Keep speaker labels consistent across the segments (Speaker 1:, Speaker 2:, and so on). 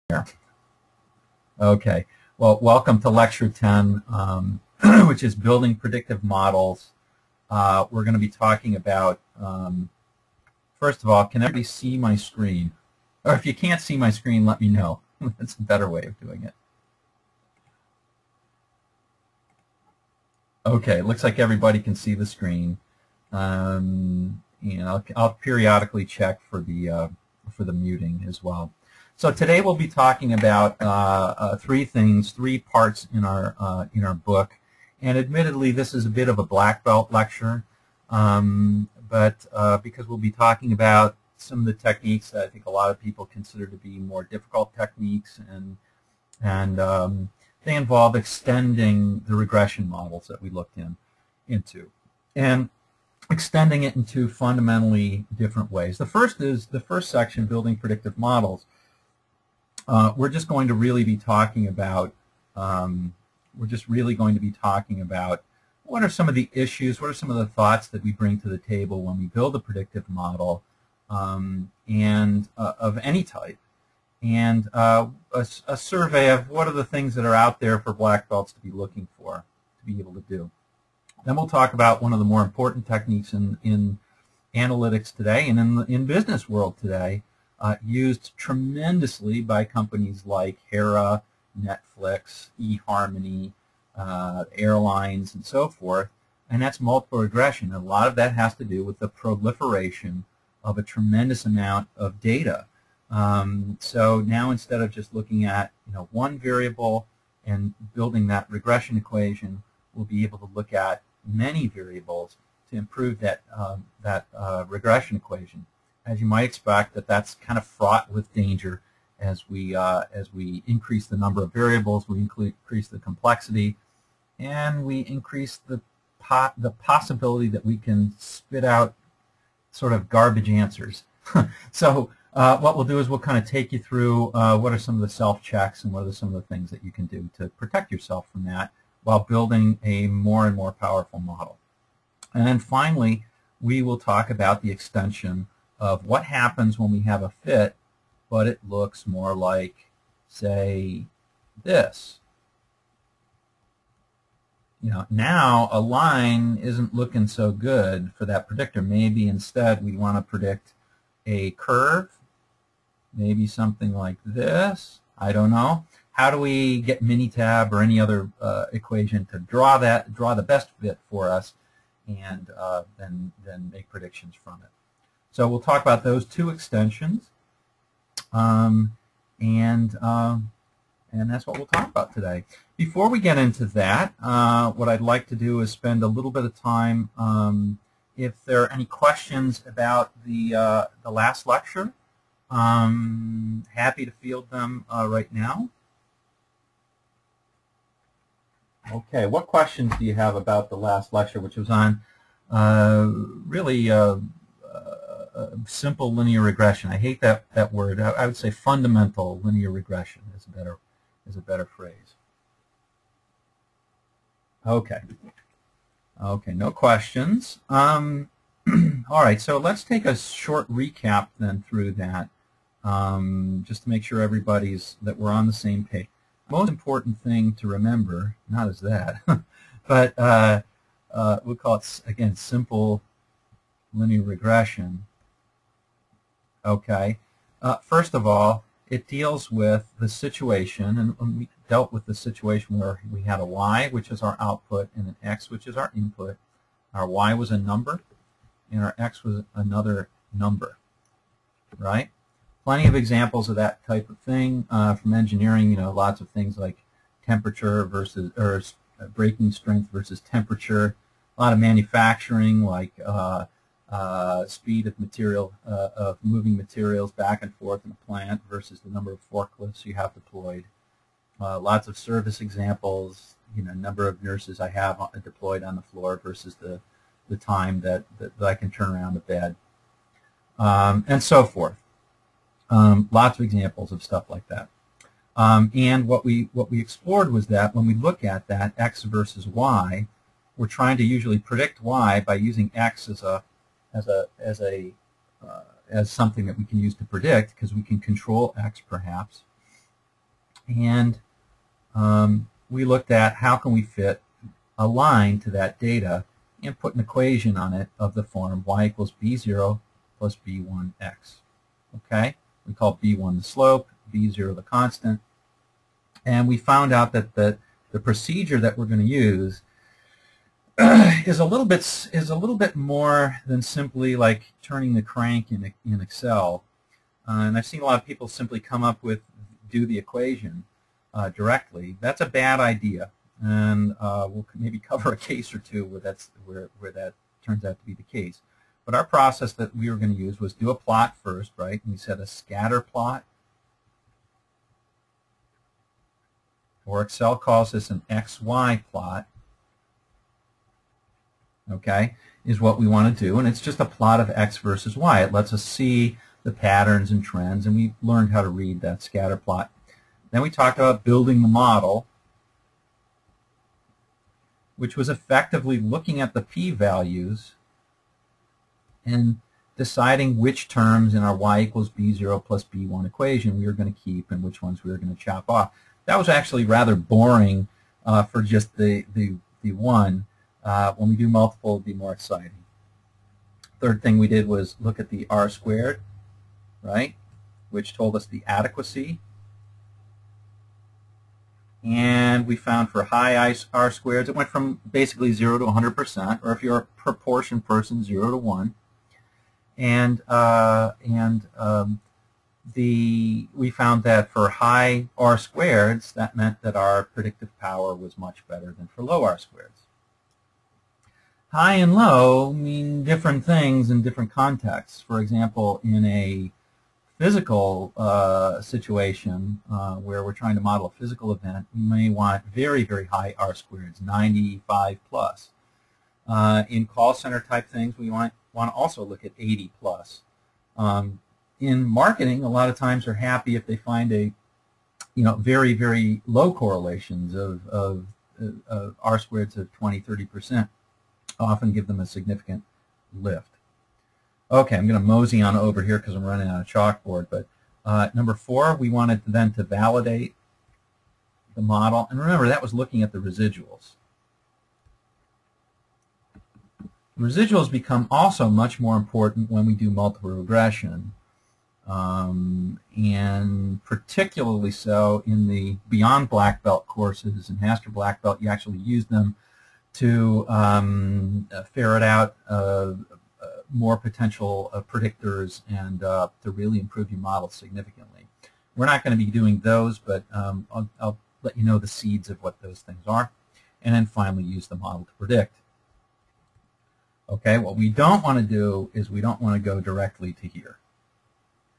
Speaker 1: there. Okay, well, welcome to Lecture 10, which is Building Predictive Models. We're going to be talking about, first of all, can everybody see my screen? Or if you can't see my screen, let me know. That's a better way of doing it. Okay, looks like everybody can see the screen. And I'll periodically check for the muting as well. So today we'll be talking about three things, three parts in our book. And admittedly, this is a bit of a black belt lecture, but because we'll be talking about some of the techniques that I think a lot of people consider to be more difficult techniques, and they involve extending the regression models that we looked into, and extending it into fundamentally different ways. The first section, building predictive models. We're just going to really be talking about. What are some of the issues, what are some of the thoughts that we bring to the table when we build a predictive model, and of any type, and a survey of what are the things that are out there for black belts to be looking for, to be able to do. Then we'll talk about one of the more important techniques in analytics today and in business world today, used tremendously by companies like Hera, Netflix, eHarmony, airlines, and so forth, and that's multiple regression. A lot of that has to do with the proliferation of a tremendous amount of data. So now, instead of just looking at one variable and building that regression equation, we'll be able to look at many variables to improve that regression equation. As you might expect, that's kind of fraught with danger as we increase the number of variables, we increase the complexity, and we increase the possibility that we can spit out sort of garbage answers. So what we'll do is we'll kind of take you through what are some of the self-checks and what are some of the things that you can do to protect yourself from that while building a more and more powerful model. And then finally, we will talk about the extension of what happens when we have a fit, but it looks more like, say, this. Now a line isn't looking so good for that predictor. Maybe instead we want to predict a curve, maybe something like this. I don't know. How do we get Minitab or any other equation to draw the best fit for us, and then make predictions from it? So we'll talk about those two extensions, and that's what we'll talk about today. Before we get into that, what I'd like to do is spend a little bit of time, if there are any questions about the last lecture, happy to field them right now. Okay, what questions do you have about the last lecture, which was on really simple linear regression? I hate that word. I would say fundamental linear regression is a better phrase. Okay. Okay, no questions. All right, so let's take a short recap then through that, just to make sure that we're on the same page. Most important thing to remember, not as that, but we'll call it, again, simple linear regression. Okay. First of all, it deals with the situation, and we dealt with the situation where we had a y, which is our output, and an x, which is our input. Our y was a number, and our x was another number, right? Plenty of examples of that type of thing from engineering. Lots of things like temperature versus, or breaking strength versus temperature. A lot of manufacturing, like speed of moving materials back and forth in a plant versus the number of forklifts you have deployed. Lots of service examples, number of nurses I have deployed on the floor versus the time that I can turn around a bed, and so forth. Lots of examples of stuff like that. And what we explored was that when we look at that x versus y, we're trying to usually predict y by using x as something that we can use to predict, because we can control x perhaps, And we looked at how can we fit a line to that data and put an equation on it of the form y equals b0 plus b1x. Okay? We call b1 the slope, b0 the constant. And we found out that the procedure that we're going to use is a little bit more than simply like turning the crank in Excel. And I've seen a lot of people simply come up with do the equation directly. That's a bad idea, and we'll maybe cover a case or two where that turns out to be the case. But our process that we were going to use was do a plot first, right? And we set a scatter plot, or Excel calls this an XY plot. Okay, is what we want to do, and it's just a plot of X versus Y. It lets us see the patterns and trends, and we learned how to read that scatter plot. Then we talked about building the model, which was effectively looking at the p-values and deciding which terms in our y equals b0 plus b1 equation we were going to keep and which ones we were going to chop off. That was actually rather boring for just the one. When we do multiple, it'll be more exciting. Third thing we did was look at the r squared, right, which told us the adequacy. And we found for high r squareds, it went from basically 0 to 100%, or if you're a proportion person, 0 to 1. And we found that for high r squareds, that meant that our predictive power was much better than for low r squareds. High and low mean different things in different contexts. For example, in a physical situation where we're trying to model a physical event, we may want very, very high r squareds, 95 plus. In call center type things, we want to also look at 80 plus. In marketing, a lot of times they're happy if they find a very, very low correlations of r squareds of 20, 30%. Often give them a significant lift. Okay, I'm going to mosey on over here because I'm running out of chalkboard. But number 4, we wanted then to validate the model. And remember, that was looking at the residuals. Residuals become also much more important when we do multiple regression. And particularly so in the beyond black belt courses. In master black belt, you actually use them to ferret out more potential predictors and to really improve your model significantly. We're not going to be doing those, but I'll let you know the seeds of what those things are. And then finally use the model to predict. Okay, what we don't want to do is we don't want to go directly to here.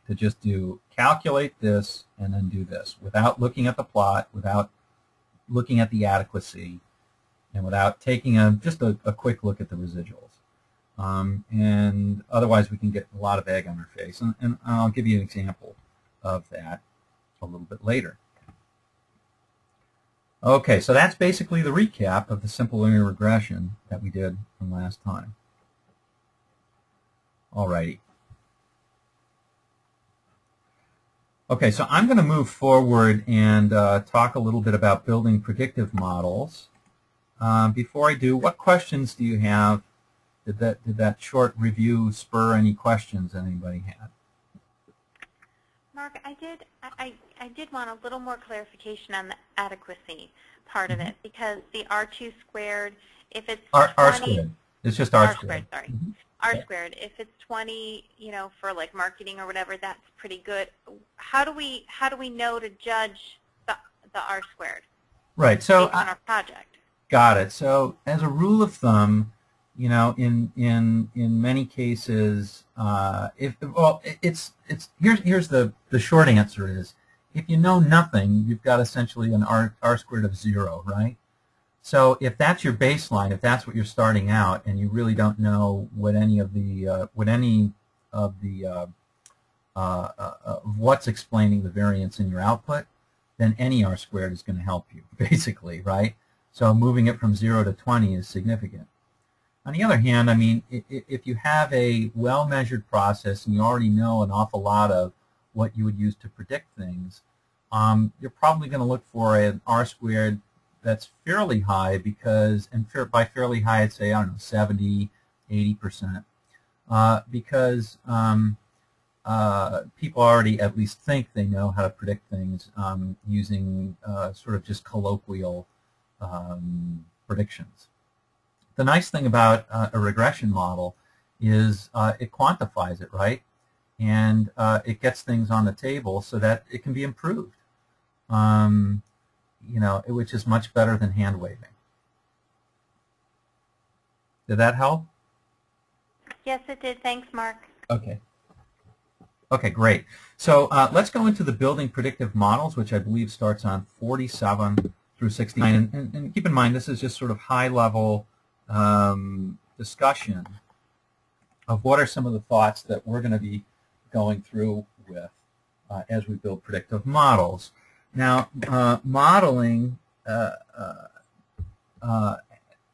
Speaker 1: To just do calculate this and then do this without looking at the plot, without looking at the adequacy, and without taking just a quick look at the residuals. And otherwise we can get a lot of egg on our face. And I'll give you an example of that a little bit later. Okay, so that's basically the recap of the simple linear regression that we did from last time. Alrighty. Okay, so I'm going to move forward and talk a little bit about building predictive models. Before I do, what questions do you have? Did that short review spur any questions that anybody had?
Speaker 2: Mark, I did want a little more clarification on the adequacy part of it, because the R2 squared, if it's
Speaker 1: R squared. It's just R squared.
Speaker 2: Sorry.
Speaker 1: Mm-hmm.
Speaker 2: R squared. If it's 20, for like marketing or whatever, that's pretty good. How do we know to judge the R squared?
Speaker 1: Right. So
Speaker 2: based on our project.
Speaker 1: Got it. So as a rule of thumb, in many cases, here's the short answer is, if you know nothing, you've got essentially an R squared of 0, right? So if that's your baseline, if that's what you're starting out, and you really don't know what what's explaining the variance in your output, then any R squared is going to help you, basically, right? So moving it from 0 to 20 is significant. On the other hand, I mean, if you have a well-measured process and you already know an awful lot of what you would use to predict things, you're probably going to look for an R squared that's fairly high because, and by fairly high I'd say, I don't know, 70, 80%, because people already at least think they know how to predict things using sort of just colloquial predictions. The nice thing about a regression model is it quantifies it, right? And it gets things on the table so that it can be improved, which is much better than hand waving. Did that help?
Speaker 2: Yes, it did. Thanks, Mark.
Speaker 1: Okay. Okay, great. So let's go into the building predictive models, which I believe starts on 47 through 69. And keep in mind, this is just sort of high-level discussion of what are some of the thoughts that we're going to be going through with as we build predictive models. Now, modeling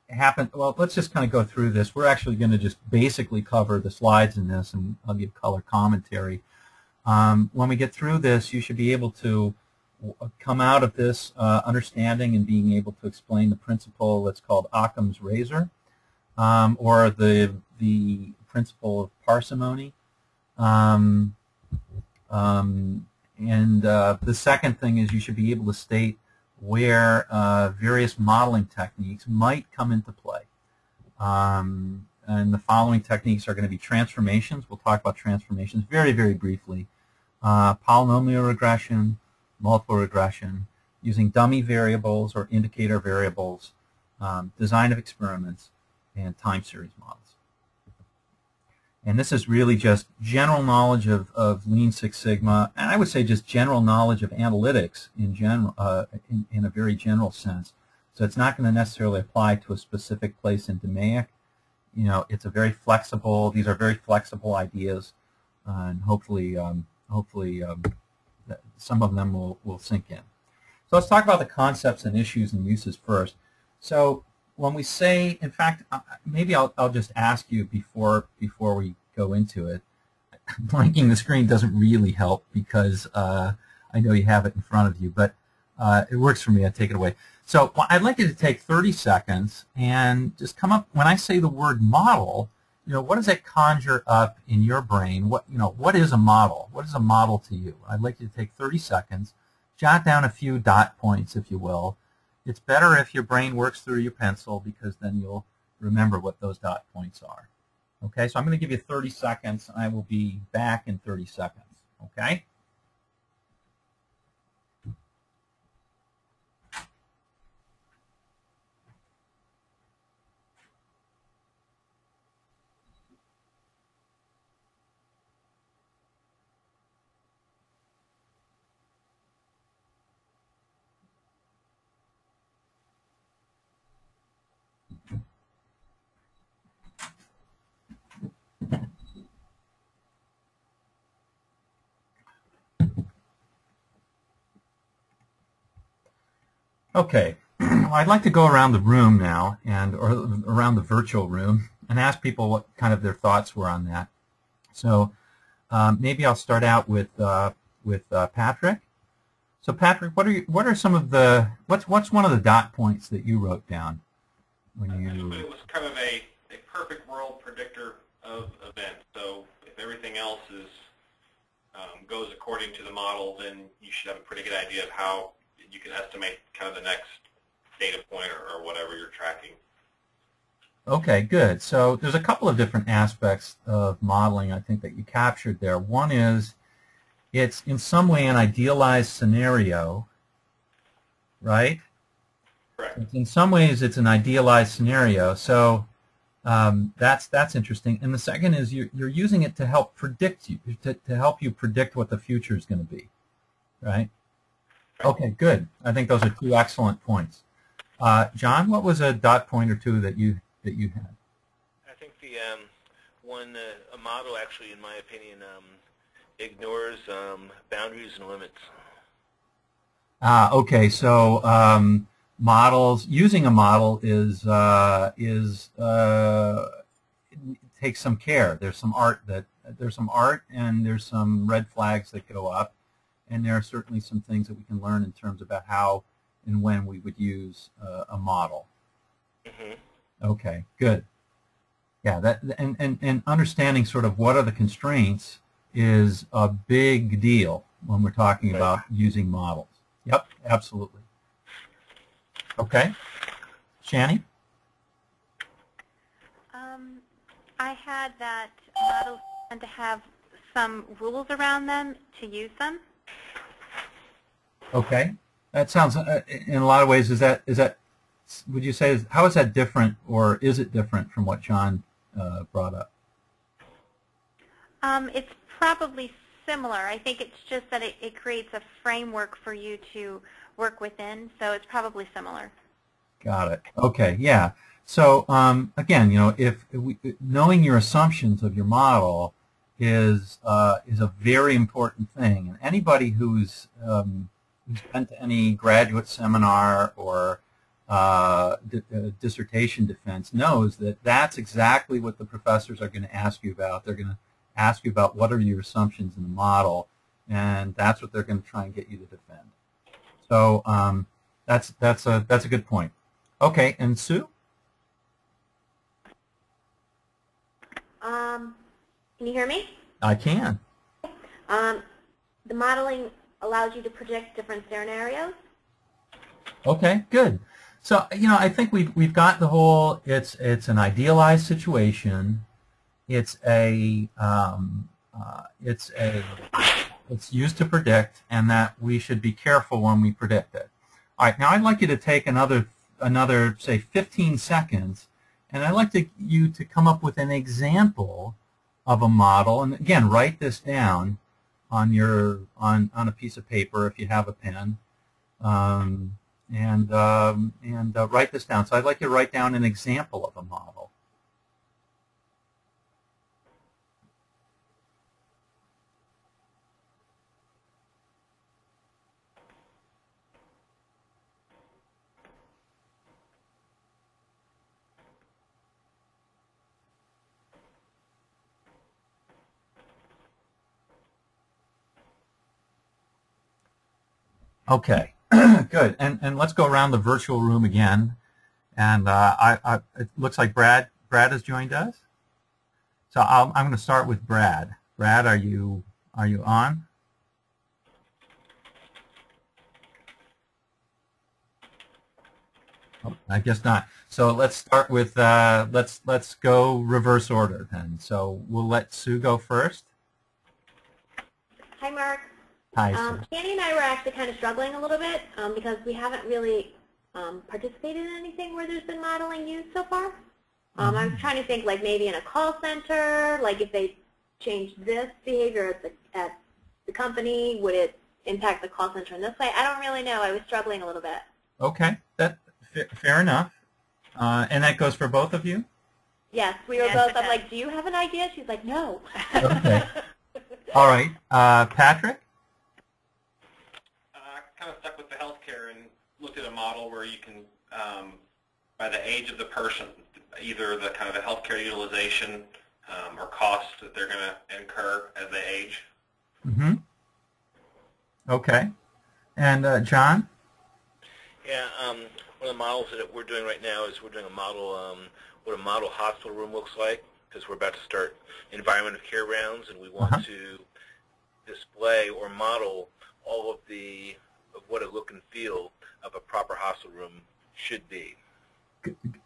Speaker 1: happened, well, let's just kind of go through this. We're actually going to just basically cover the slides in this, and I'll give color commentary. When we get through this, you should be able to come out of this understanding and being able to explain the principle that's called Occam's razor, or the principle of parsimony. The second thing is you should be able to state where various modeling techniques might come into play. And the following techniques are going to be transformations. We'll talk about transformations very, very briefly. Polynomial regression, multiple regression, using dummy variables or indicator variables, design of experiments, and time series models. And this is really just general knowledge of Lean Six Sigma, and I would say just general knowledge of analytics in general, in a very general sense. So it's not going to necessarily apply to a specific place in DMAIC. It's a very flexible. These are very flexible ideas, and hopefully some of them will sink in. So let's talk about the concepts and issues and uses first. So when we say, in fact, maybe I'll just ask you before we go into it. Blanking the screen doesn't really help because I know you have it in front of you, but it works for me. I take it away. So I'd like you to take 30 seconds and just come up, when I say the word model, what does that conjure up in your brain? What is a model? What is a model to you? I'd like you to take 30 seconds, jot down a few dot points, if you will. It's better if your brain works through your pencil because then you'll remember what those dot points are. Okay, so I'm going to give you 30 seconds. I will be back in 30 seconds. Okay? Okay, I'd like to go around the room now, or around the virtual room, and ask people what kind of their thoughts were on that. So maybe I'll start out with Patrick. So Patrick, what are some of the what's one of the dot points that you wrote down when you?
Speaker 3: It was kind of a perfect world predictor of events. So if everything else is goes according to the model, then you should have a pretty good idea of how you can estimate kind of the next data point or whatever you're tracking.
Speaker 1: Okay, good. So there's a couple of different aspects of modeling I think that you captured there. One is it's in some way an idealized scenario, right?
Speaker 3: Correct.
Speaker 1: In some ways it's an idealized scenario. So that's interesting. And the second is you're using it to help predict you, to help you predict what the future is going to be, right? Okay, good. I think those are two excellent points. John, what was a dot point or two that you had?
Speaker 4: I think the one a model actually, in my opinion, ignores boundaries and limits.
Speaker 1: Okay, so models, using a model is takes some care. There's some art and there's some red flags that go up, and there are certainly some things that we can learn in terms about how and when we would use a model.
Speaker 4: Mm-hmm.
Speaker 1: Okay, good. Yeah, that and understanding sort of what are the constraints is a big deal when we're talking
Speaker 4: Right.
Speaker 1: about using models. Yep, absolutely. Okay, Shani?
Speaker 2: I had that models tend to have some rules around them to use them.
Speaker 1: Okay, that sounds in a lot of ways. Is that would you say how is that different, or is it different from what John brought up?
Speaker 2: It's probably similar. I think it's just that it creates a framework for you to work within, so it's probably similar.
Speaker 1: Got it. Okay, yeah. So again, knowing your assumptions of your model is a very important thing, and anybody who's been to any graduate seminar or dissertation defense knows that that's exactly what the professors are going to ask you about. They're going to ask you about what are your assumptions in the model, and that's what they're going to try and get you to defend. So that's a good point. Okay, and Sue?
Speaker 5: Can you hear me?
Speaker 1: I can.
Speaker 5: The modeling allows you to predict different scenarios.
Speaker 1: Okay, good. So I think we've got the whole. It's an idealized situation. It's used to predict, and that we should be careful when we predict it. All right, now I'd like you to take another say 15 seconds, and I'd like you to come up with an example of a model, and again, write this down on a piece of paper if you have a pen, and write this down. So I'd like you to write down an example of a model. Okay, good. And let's go around the virtual room again. And it looks like Brad has joined us. So I'm going to start with Brad. Brad, are you on? Oh, I guess not. So let's start with let's go reverse order then. So we'll let Sue go first.
Speaker 5: Hi, Mark.
Speaker 1: Hi, Sue.
Speaker 5: Danny and I were actually kind of struggling a little bit because we haven't really participated in anything where there's been modeling used so far. I'm trying to think, like maybe in a call center, like if they changed this behavior at the company, would it impact the call center in this way? I don't really know. I was struggling a little bit.
Speaker 1: Okay, fair enough. And that goes for both of you?
Speaker 5: Yes, we were both. I'm like, do you have an idea? She's like, no.
Speaker 1: Okay. All right. Patrick?
Speaker 3: Kind of stuck with the healthcare and looked at a model where you can, by the age of the person, either the kind of the healthcare utilization or costs that they're going to incur as they age.
Speaker 1: Mm-hmm. Okay. And John?
Speaker 4: Yeah, one of the models that we're doing right now is we're doing a model, what a model hospital room looks like, because we're about to start environment of care rounds, and we want to display or model all of what a look and feel of a proper hospital room should be.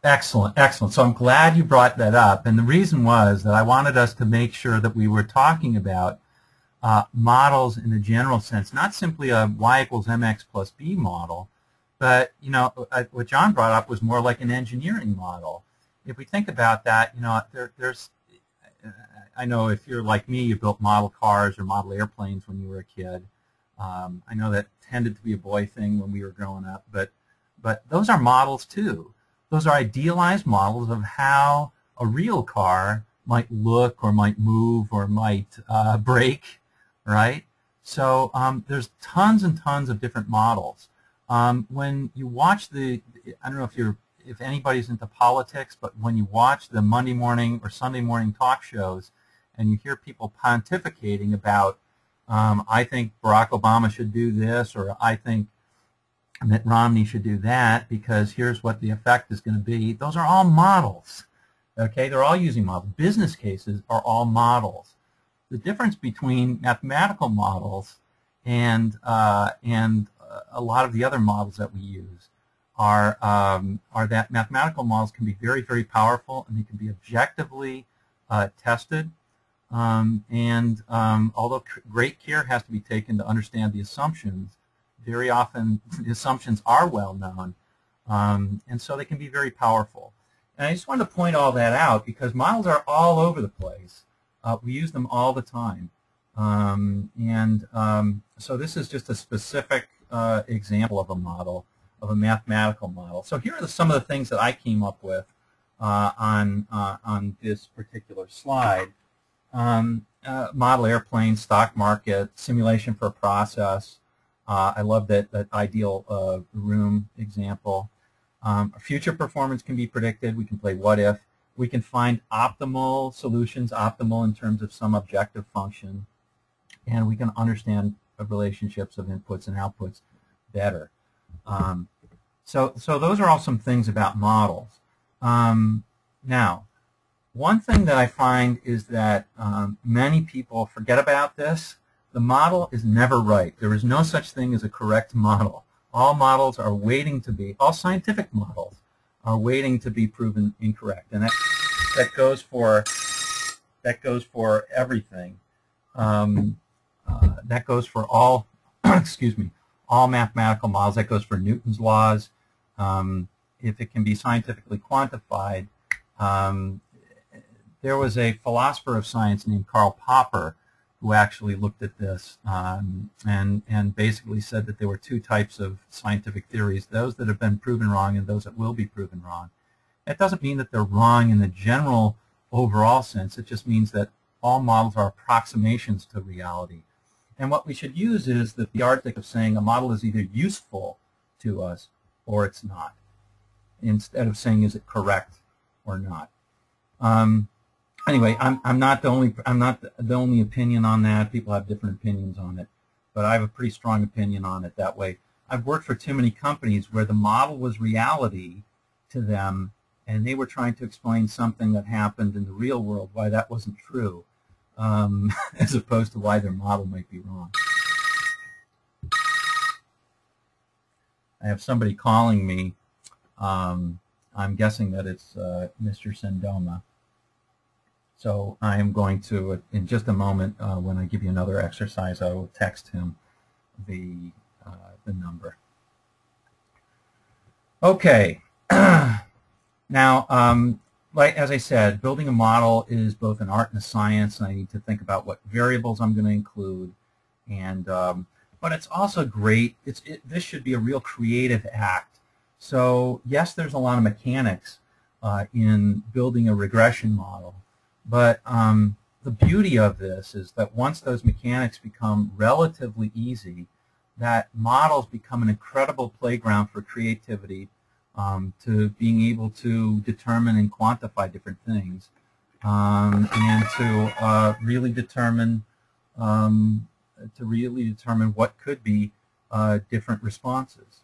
Speaker 1: Excellent, excellent. So I'm glad you brought that up, and the reason was that I wanted us to make sure that we were talking about models in a general sense, not simply a y equals mx plus b model, but what John brought up was more like an engineering model. If we think about that, there's I know if you're like me, you built model cars or model airplanes when you were a kid. I know that tended to be a boy thing when we were growing up, but those are models too. Those are idealized models of how a real car might look or might move or might brake, right? So there's tons and tons of different models. When you watch I don't know if anybody's into politics, but when you watch the Monday morning or Sunday morning talk shows and you hear people pontificating about I think Barack Obama should do this, or I think Mitt Romney should do that because here's what the effect is going to be. Those are all models. Okay, they're all using models. Business cases are all models. The difference between mathematical models and a lot of the other models that we use are that mathematical models can be very, very powerful and they can be objectively tested. Although great care has to be taken to understand the assumptions, very often the assumptions are well known, and so they can be very powerful. And I just wanted to point all that out because models are all over the place. We use them all the time. So this is just a specific example of a model, of a mathematical model. So here are some of the things that I came up with on this particular slide. Model airplane, stock market, simulation for a process. I love that ideal room example. Future performance can be predicted. We can play what if. We can find optimal solutions, optimal in terms of some objective function. And we can understand the relationships of inputs and outputs better. So those are all some things about models. Now, one thing that I find is that many people forget about this. The model is never right. There is no such thing as a correct model. All models are waiting to be, all scientific models are waiting to be proven incorrect. And that goes for everything. That goes for all, excuse me, all mathematical models. That goes for Newton's laws. If it can be scientifically quantified, there was a philosopher of science named Karl Popper who actually looked at this and basically said that there were two types of scientific theories, those that have been proven wrong and those that will be proven wrong. That doesn't mean that they're wrong in the general overall sense. It just means that all models are approximations to reality. And what we should use is the yardstick of saying a model is either useful to us or it's not, instead of saying is it correct or not. Anyway, I'm not the only opinion on that. People have different opinions on it, but I have a pretty strong opinion on it that way. I've worked for too many companies where the model was reality to them, and they were trying to explain something that happened in the real world, why that wasn't true, as opposed to why their model might be wrong. I have somebody calling me. I'm guessing that it's Mr. Sendoma. So I am going to, in just a moment, when I give you another exercise, I will text him the number. Okay. Now, like as I said, building a model is both an art and a science, and I need to think about what variables I'm going to include. And but it's also great. This should be a real creative act. So yes, there's a lot of mechanics in building a regression model. But the beauty of this is that once those mechanics become relatively easy, that models become an incredible playground for creativity, to being able to determine and quantify different things, and to really determine what could be different responses.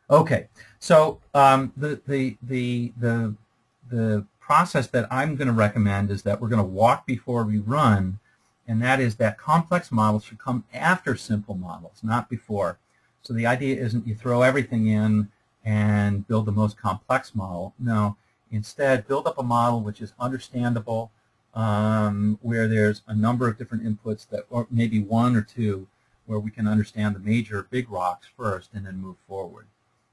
Speaker 1: Okay, so the process that I'm going to recommend is that we're going to walk before we run, and that is that complex models should come after simple models, not before. So the idea isn't you throw everything in and build the most complex model. No, instead build up a model which is understandable, where there's a number of different inputs, that, or maybe one or two, where we can understand the major big rocks first and then move forward.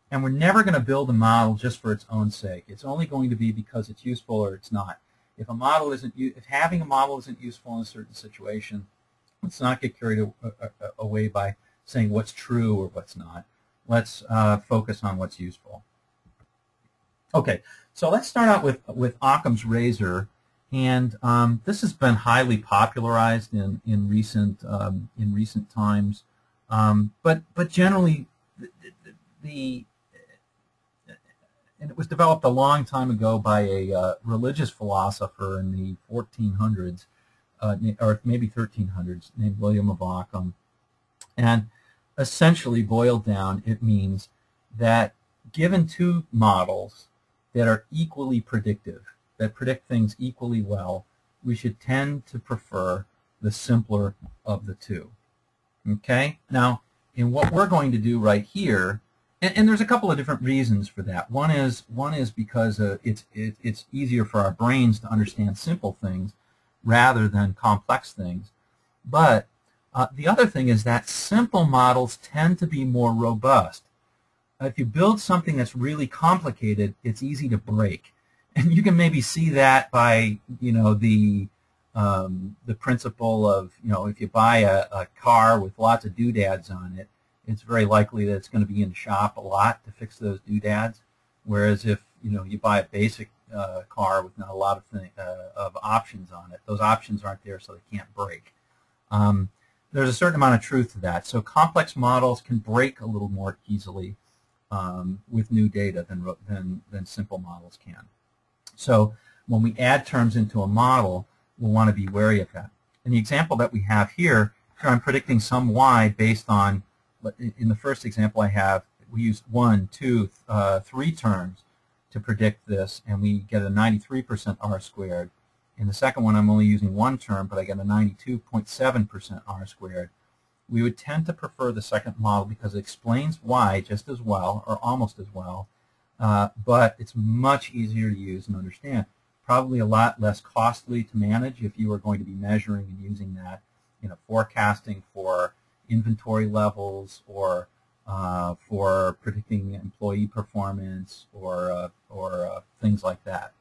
Speaker 1: And we're never going to build a model just for its own sake. It's only going to be because it's useful or it's not. If a model isn't, if having a model isn't useful in a certain situation, let's not get carried away by saying what's true or what's not. Let's focus on what's useful. Okay, so let's start out with Occam's razor, and this has been highly popularized in recent times, but generally and it was developed a long time ago by a religious philosopher in the 1400s or maybe 1300s, named William of Ockham. And essentially, boiled down, it means that given two models that are equally predictive, that predict things equally well, we should tend to prefer the simpler of the two. Okay? Now, in what we're going to do right here, and there's a couple of different reasons for that. One is because it's easier for our brains to understand simple things rather than complex things. But the other thing is that simple models tend to be more robust. If you build something that's really complicated, it's easy to break. And you can maybe see that by, the principle of, if you buy a car with lots of doodads on it, it's very likely that it's going to be in the shop a lot to fix those doodads. Whereas if, you buy a basic car with not a lot of options on it, those options aren't there, so they can't break. There's a certain amount of truth to that. So complex models can break a little more easily with new data than simple models can. So when we add terms into a model, we'll want to be wary of that. In the example that we have here I'm predicting some y based on, in the first example I have, we used 1, 2, 3 terms to predict this, and we get a 93% R squared. In the second one, I'm only using 1 term, but I get a 92.7% R squared. We would tend to prefer the second model because it explains y just as well, or almost as well, but it's much easier to use and understand. Probably a lot less costly to manage if you are going to be measuring and using that, forecasting for inventory levels or for predicting employee performance or things like that.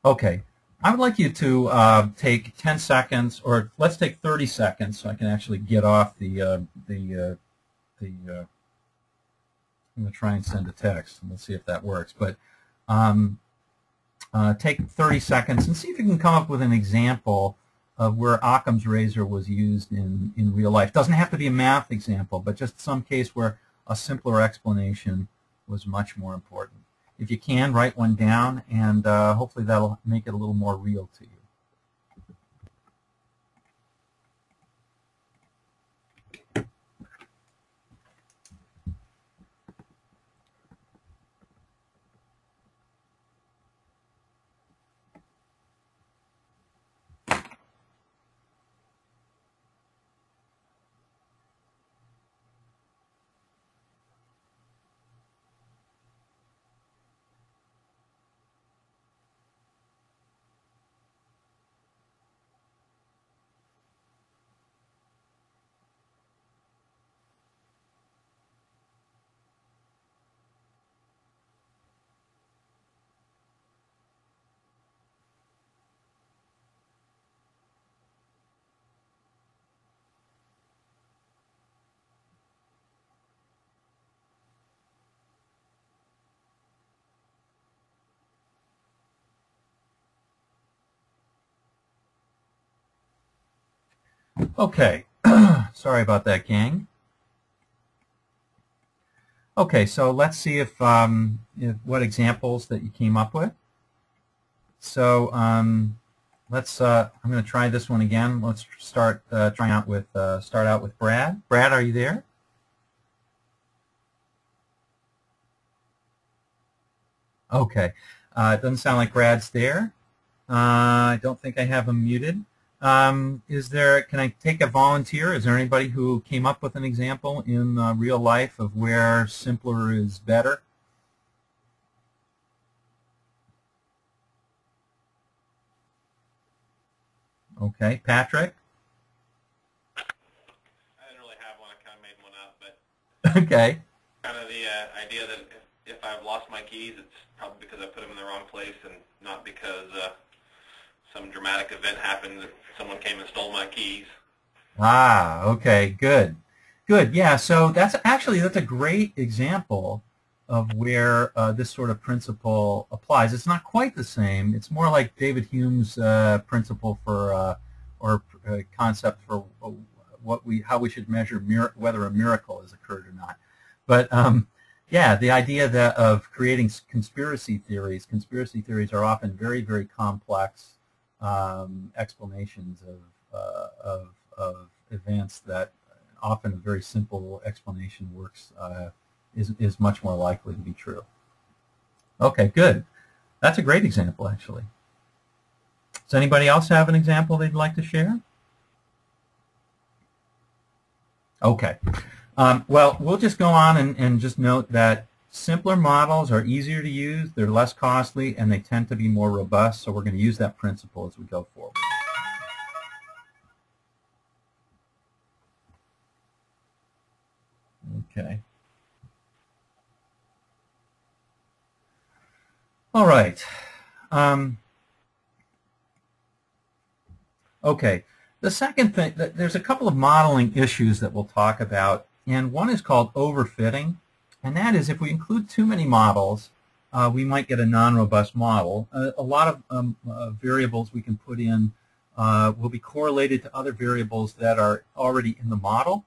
Speaker 1: Okay, I would like you to take 10 seconds, or let's take 30 seconds so I can actually get off I'm going to try and send a text, and we'll see if that works. But take 30 seconds and see if you can come up with an example of where Occam's razor was used in real life. It doesn't have to be a math example, but just some case where a simpler explanation was much more important. If you can, write one down, and hopefully that'll make it a little more real to you. Okay, sorry about that, gang. Okay, so let's see if what examples that you came up with. So let's. I'm going to try this one again. Let's start start out with Brad. Brad, are you there? Okay, it doesn't sound like Brad's there. I don't think I have him muted. Can I take a volunteer? Is there anybody who came up with an example in real life of where simpler is better? Okay, Patrick?
Speaker 3: I didn't really have one. I kind of made one up, but
Speaker 1: okay.
Speaker 3: Kind of the idea that if I've lost my keys, it's probably because I put them in the wrong place and not because some dramatic event happened that someone came and stole my keys.
Speaker 1: Ah, okay, good. Good, yeah, so that's a great example of where this sort of principle applies. It's not quite the same. It's more like David Hume's principle for, or concept for how we should measure whether a miracle has occurred or not. But Yeah, the idea that of creating conspiracy theories. Conspiracy theories are often very, very complex explanations of events that often a very simple explanation works is much more likely to be true. Okay, good. That's a great example, actually. Does anybody else have an example they'd like to share? Okay. Well, we'll just go on and just note that simpler models are easier to use, they're less costly, and they tend to be more robust, so we're going to use that principle as we go forward. Okay. All right. Okay. The second thing, there's a couple of modeling issues that we'll talk about, and one is called overfitting, and that is if we include too many models, we might get a non-robust model. A lot of variables we can put in will be correlated to other variables that are already in the model,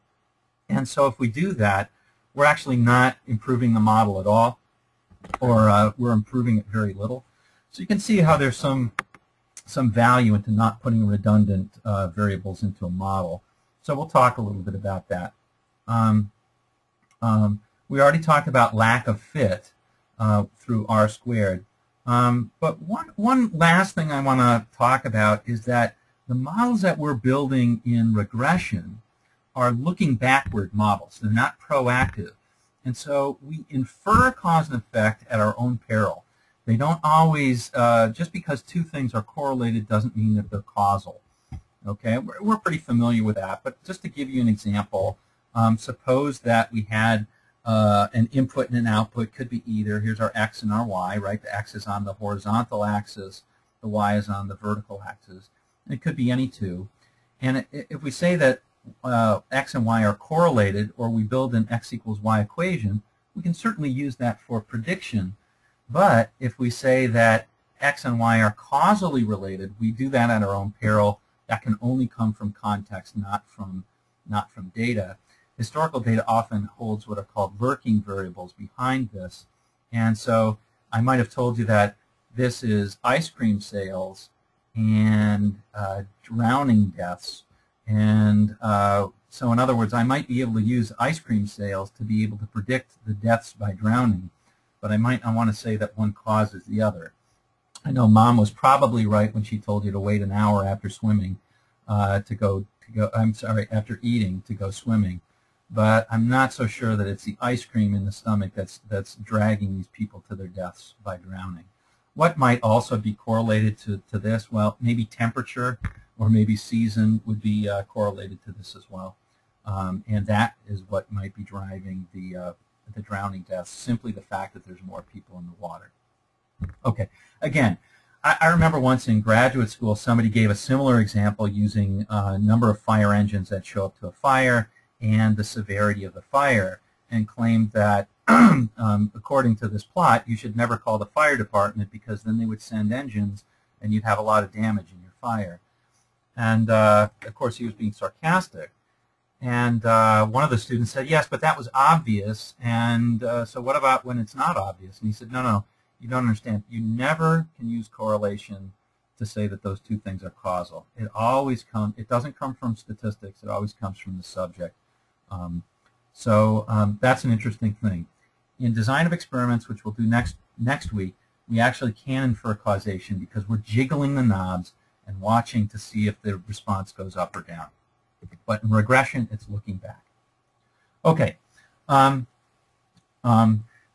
Speaker 1: and so if we do that, we're actually not improving the model at all, or we're improving it very little. So you can see how there's some value into not putting redundant variables into a model. So we'll talk a little bit about that. We already talked about lack of fit through R squared. But one last thing I want to talk about is that the models that we're building in regression are looking backward models. They're not proactive. And so we infer cause and effect at our own peril. They don't always, just because two things are correlated doesn't mean that they're causal. Okay, we're pretty familiar with that, but just to give you an example, suppose that we had an input and an output, could be either. Here's our x and our y, right? The x is on the horizontal axis, the y is on the vertical axis. And it could be any two. And if we say that x and y are correlated, or we build an x equals y equation, we can certainly use that for prediction. But if we say that x and y are causally related, we do that at our own peril. That can only come from context, not from data. Historical data often holds what are called lurking variables behind this. And so I might have told you that this is ice cream sales and drowning deaths. And so in other words, I might be able to use ice cream sales to be able to predict the deaths by drowning. But I want to say that one causes the other. I know Mom was probably right when she told you to wait an hour after swimming after eating to go swimming. But I'm not so sure that it's the ice cream in the stomach that's dragging these people to their deaths by drowning. What might also be correlated to this? Well, maybe temperature or maybe season would be correlated to this as well. And that is what might be driving the drowning deaths, simply the fact that there's more people in the water. Okay, again, I remember once in graduate school somebody gave a similar example using a number of fire engines that show up to a fire and the severity of the fire, and claimed that according to this plot you should never call the fire department because then they would send engines and you'd have a lot of damage in your fire. And of course he was being sarcastic. And one of the students said, yes, but that was obvious, and so what about when it's not obvious? And he said, no, you don't understand. You never can use correlation to say that those two things are causal. It doesn't come from statistics. It always comes from the subject. So that's an interesting thing. In design of experiments, which we'll do next week, we actually can infer causation because we're jiggling the knobs and watching to see if the response goes up or down. But in regression, it's looking back. Okay.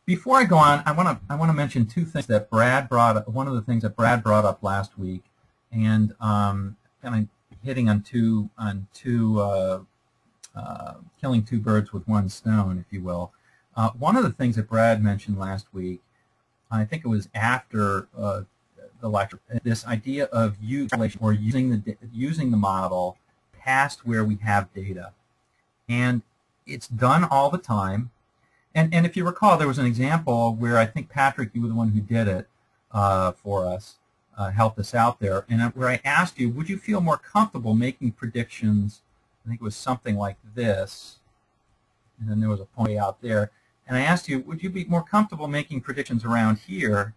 Speaker 1: Before I go on, I want to mention two things that Brad brought up. One of the things that Brad brought up last week, and kind of hitting on killing two birds with one stone, if you will. One of the things that Brad mentioned last week, I think it was after the lecture, this idea of using the model past where we have data. And it's done all the time. And if you recall, there was an example where I think, Patrick, you were the one who did it for us, helped us out there, and where I asked you, would you feel more comfortable making predictions, I think it was something like this, and then there was a point out there, and I asked you, would you be more comfortable making predictions around here,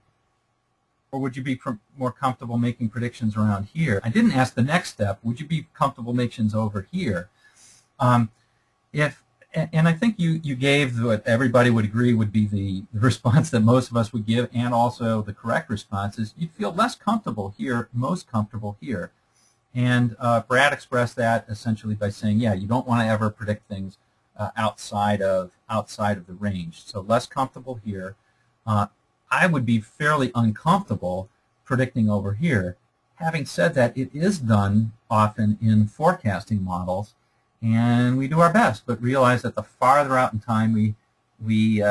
Speaker 1: or would you be more comfortable making predictions around here? I didn't ask the next step, would you be comfortable making predictions over here? And I think you gave what everybody would agree would be the response that most of us would give, and also the correct response is you'd feel less comfortable here, most comfortable here. And Brad expressed that essentially by saying, yeah, you don't want to ever predict things outside of the range. So less comfortable here. I would be fairly uncomfortable predicting over here. Having said that, it is done often in forecasting models, and we do our best, but realize that the farther out in time we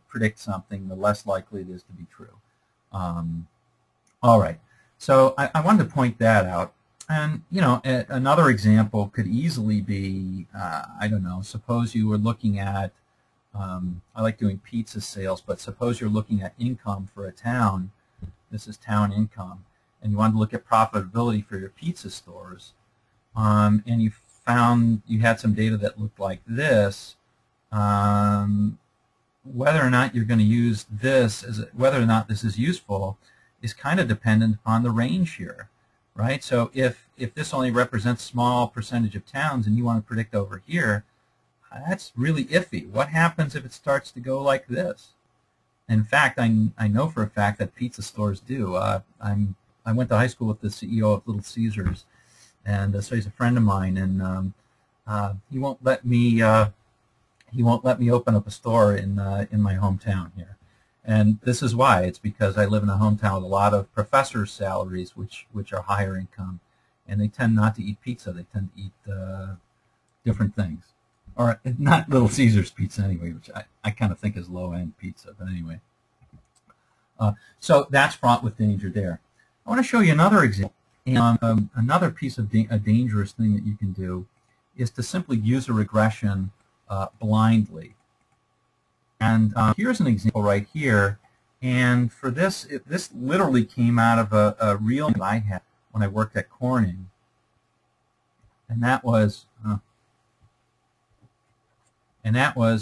Speaker 1: predict something, the less likely it is to be true. All right, so I wanted to point that out. And, you know, another example could easily be, I don't know, suppose you were looking at, I like doing pizza sales, but suppose you're looking at income for a town. This is town income. And you wanted to look at profitability for your pizza stores. And you found you had some data that looked like this. Whether or not you're going to use this, whether or not this is useful, is kind of dependent upon the range here. Right? So if this only represents a small percentage of towns and you want to predict over here, that's really iffy. What happens if it starts to go like this? In fact, I know for a fact that pizza stores do. I went to high school with the CEO of Little Caesars, and so he's a friend of mine, and he won't let me open up a store in my hometown here. And this is why. It's because I live in a hometown with a lot of professors' salaries, which are higher income, and they tend not to eat pizza. They tend to eat different things. Or not Little Caesars pizza anyway, which I kind of think is low-end pizza, but anyway. So that's fraught with danger there. I want to show you another example. And another piece of a dangerous thing that you can do is to simply use a regression blindly. And here's an example right here. And for this, this literally came out of a real that I had when I worked at Corning. And that was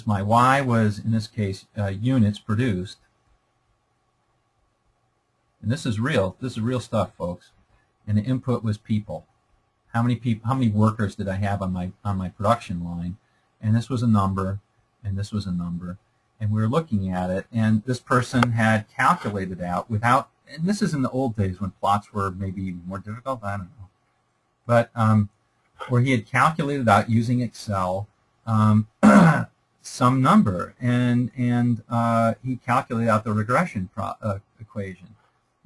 Speaker 1: my Y was, in this case, units produced. And this is real. This is real stuff, folks. And the input was people. How many workers did I have on my production line? And this was a number, and this was a number. And we were looking at it, and this person had calculated out without, and this is in the old days when plots were maybe more difficult, I don't know. But where he had calculated out using Excel some number, and he calculated out the regression equation.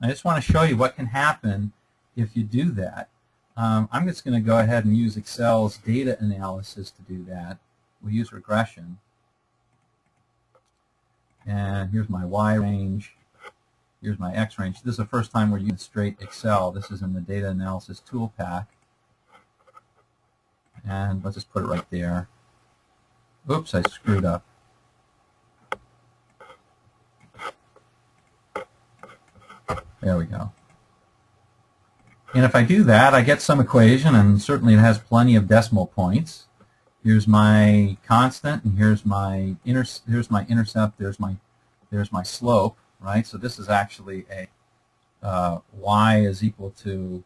Speaker 1: I just want to show you what can happen if you do that. I'm just going to go ahead and use Excel's data analysis to do that. We'll use regression. And here's my Y range. Here's my X range. This is the first time we're using straight Excel. This is in the data analysis tool pack. And let's just put it right there. Oops, I screwed up. There we go. And if I do that, I get some equation, and certainly it has plenty of decimal points. Here's my constant, and here's my intercept. There's my slope, right? So this is actually a y is equal to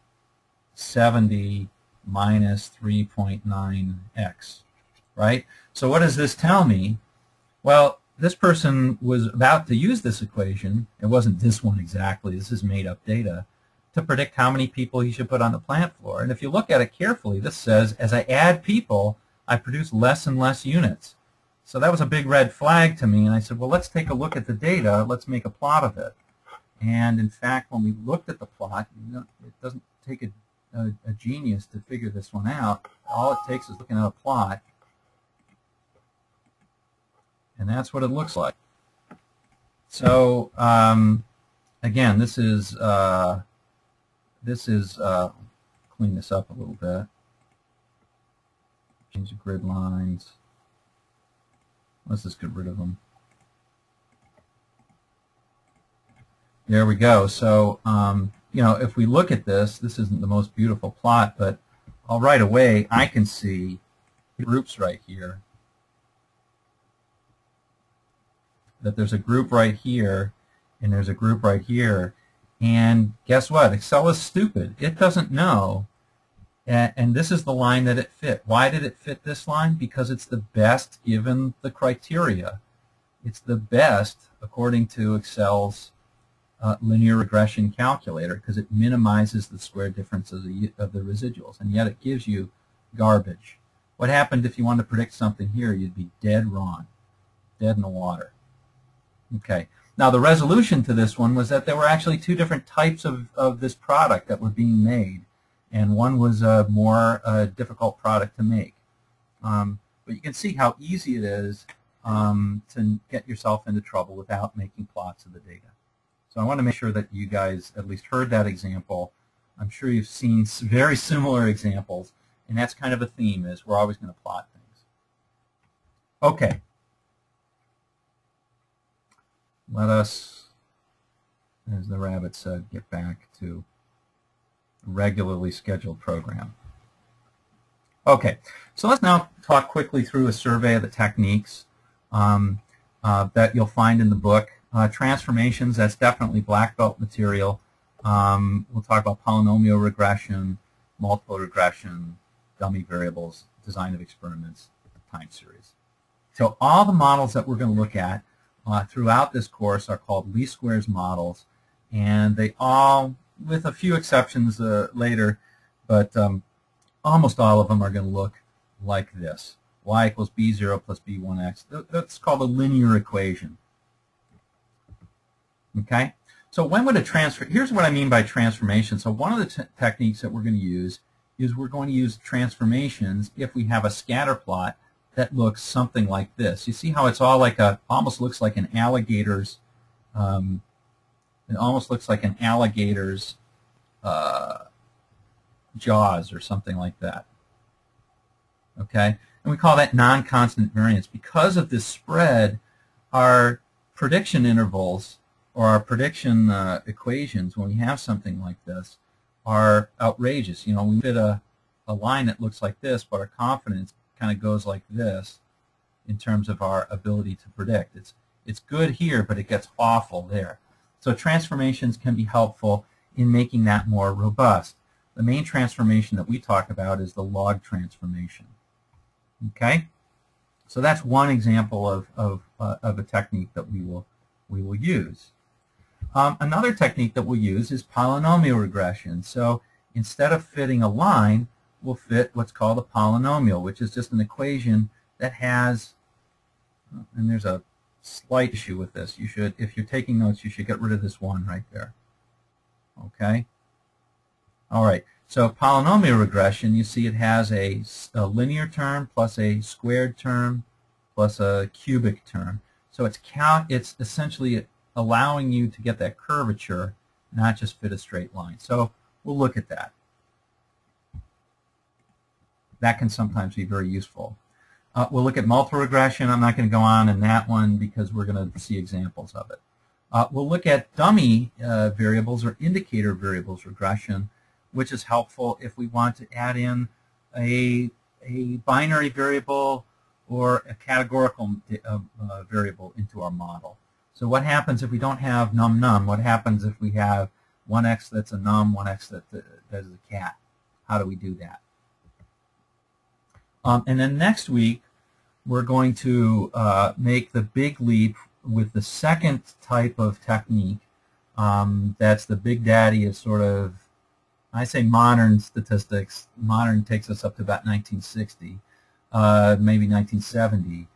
Speaker 1: 70 minus 3.9x, right? So what does this tell me? Well, this person was about to use this equation. It wasn't this one exactly. This is made-up data to predict how many people he should put on the plant floor. And if you look at it carefully, this says, as I add people, I produce less and less units. So that was a big red flag to me, and I said, well, let's take a look at the data. Let's make a plot of it. And in fact, when we looked at the plot, it doesn't take a genius to figure this one out. All it takes is looking at a plot, and that's what it looks like. So again, this is clean this up a little bit. Change the grid lines. Let's just get rid of them. There we go. So, you know, if we look at this, this isn't the most beautiful plot, but right away I can see groups right here. that there's a group right here and there's a group right here. And guess what? Excel is stupid. It doesn't know. And this is the line that it fit. Why did it fit this line? Because it's the best given the criteria. It's the best according to Excel's linear regression calculator because it minimizes the square difference of the residuals, and yet it gives you garbage. What happened if you wanted to predict something here? You'd be dead wrong, dead in the water. Okay. Now the resolution to this one was that there were actually two different types of this product that were being made, and one was a more difficult product to make. But you can see how easy it is to get yourself into trouble without making plots of the data. So I want to make sure that you guys at least heard that example. I'm sure you've seen very similar examples, and that's kind of a theme, is we're always going to plot things. Okay. Let us, as the rabbit said, get back to a regularly scheduled program. Okay, so let's now talk quickly through a survey of the techniques that you'll find in the book. Transformations, that's definitely black belt material. We'll talk about polynomial regression, multiple regression, dummy variables, design of experiments, time series. So all the models that we're going to look at throughout this course are called least squares models, and they all, with a few exceptions later, but almost all of them are going to look like this. Y equals B0 plus B1x. That's called a linear equation. Okay? So when would a transfer, here's what I mean by transformation. So one of the techniques that we're going to use is we're going to use transformations if we have a scatter plot that looks something like this. You see how it's all like a, almost looks like an alligator's, it almost looks like an alligator's jaws or something like that. Okay? And we call that non-constant variance. Because of this spread, our prediction intervals or our prediction equations, when we have something like this, are outrageous. You know, we fit a line that looks like this, but our confidence kind of goes like this in terms of our ability to predict. It's good here, but it gets awful there. So transformations can be helpful in making that more robust. The main transformation that we talk about is the log transformation. Okay? So that's one example of a technique that we will use. Another technique that we'll use is polynomial regression. So instead of fitting a line, we'll fit what's called a polynomial, which is just an equation that has, and there's a slight issue with this. You should, if you're taking notes, you should get rid of this one right there. Okay? All right. So polynomial regression, you see it has a linear term plus a squared term plus a cubic term. So it's essentially allowing you to get that curvature, not just fit a straight line. So we'll look at that. That can sometimes be very useful. We'll look at multiple regression. I'm not going to go on in that one because we're going to see examples of it. We'll look at dummy variables or indicator variables regression, which is helpful if we want to add in a binary variable or a categorical variable into our model. So what happens if we don't have num-num? What happens if we have 1x that's a num, 1x that is a cat? How do we do that? And then next week, we're going to make the big leap with the second type of technique. That's the big daddy of sort of, I say modern statistics. Modern takes us up to about 1960, maybe 1970.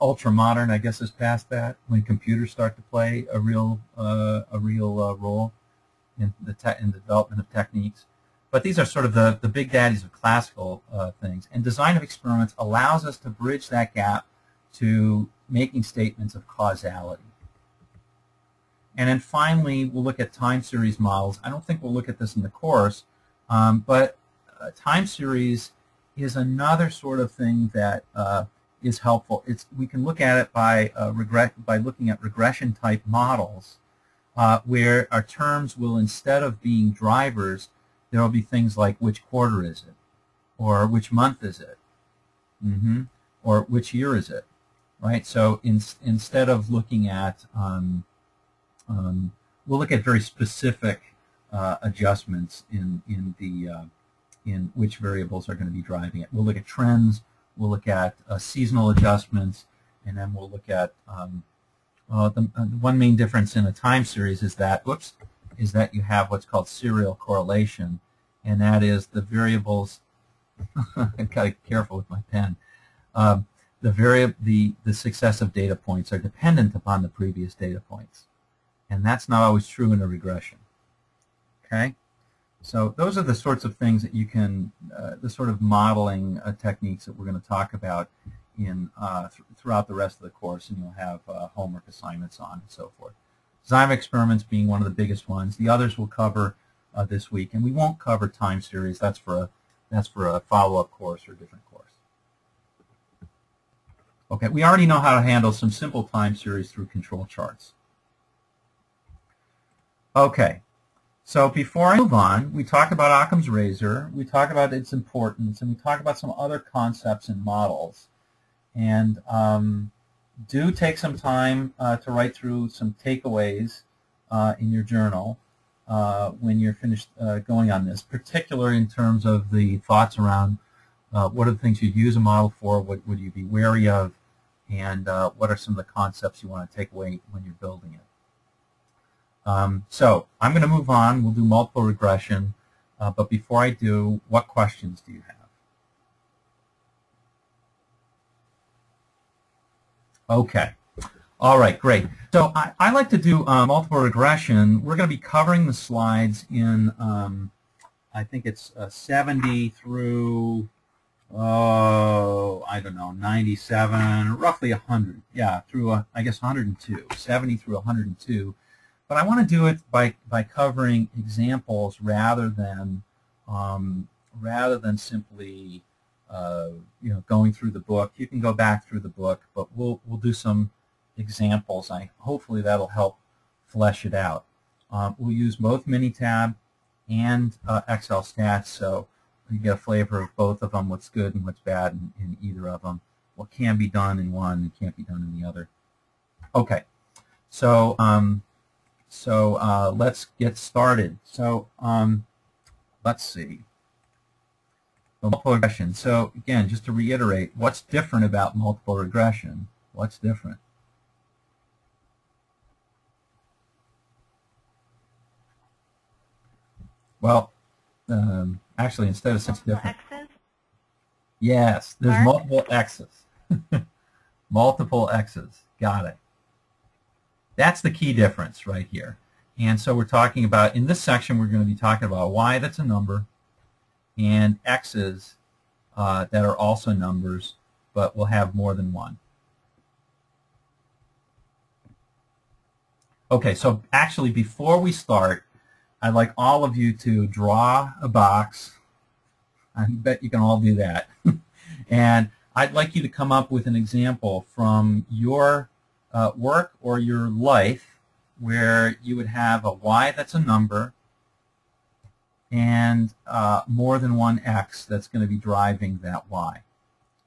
Speaker 1: Ultra modern, I guess, is past that, when computers start to play a real role in the development of techniques. But these are sort of the big daddies of classical things. And design of experiments allows us to bridge that gap to making statements of causality. And then finally, we'll look at time series models. I don't think we'll look at this in the course, but time series is another sort of thing that is helpful. We can look at it by looking at regression type models, where our terms will, instead of being drivers, there will be things like which quarter is it, or which month is it, or which year is it. right? So instead of looking at, we'll look at very specific adjustments in which variables are going to be driving it. We'll look at trends, we'll look at seasonal adjustments, and then we'll look at the one main difference in a time series is that, is that you have what's called serial correlation, and that is the variables. I've got to be careful with my pen. The successive data points are dependent upon the previous data points, and that's not always true in a regression. Okay, so those are the sorts of things that you can, the sort of modeling techniques that we're going to talk about in throughout the rest of the course, and you'll have homework assignments on and so forth. Design experiments being one of the biggest ones. The others we'll cover this week, and we won't cover time series. That's for a follow-up course or a different course. Okay, we already know how to handle some simple time series through control charts. Okay, so before I move on, we talk about Occam's razor, we talk about its importance, and we talk about some other concepts and models. And do take some time to write through some takeaways in your journal when you're finished going on this, particularly in terms of the thoughts around what are the things you'd use a model for, what would you be wary of, and what are some of the concepts you want to take away when you're building it. So I'm going to move on. We'll do multiple regression. But before I do, what questions do you have? Okay. All right, great. So I like to do multiple regression. We're going to be covering the slides in, I think it's 70 through, I don't know, 97, roughly 100. Yeah, through, I guess, 102, 70 through 102. But I want to do it by covering examples rather than simply going through the book. You can go back through the book, but we'll do some examples. Hopefully that'll help flesh it out. We'll use both Minitab and Excel stats, so you get a flavor of both of them, what's good and what's bad in either of them, what can be done in one and can't be done in the other. Okay, so let's get started. So let's see. Multiple regression. So again, just to reiterate, what's different about multiple regression? What's different? Well, actually, instead of six different.
Speaker 2: X's?
Speaker 1: Yes, there's
Speaker 2: Mark?
Speaker 1: multiple X's. Multiple X's. Got it. That's the key difference right here. And so we're talking about, in this section, we're going to be talking about Y that's a number, and X's that are also numbers, but will have more than one. Okay, so actually before we start, I'd like all of you to draw a box. I bet you can all do that. And I'd like you to come up with an example from your work or your life where you would have a Y that's a number and more than one X that's going to be driving that Y.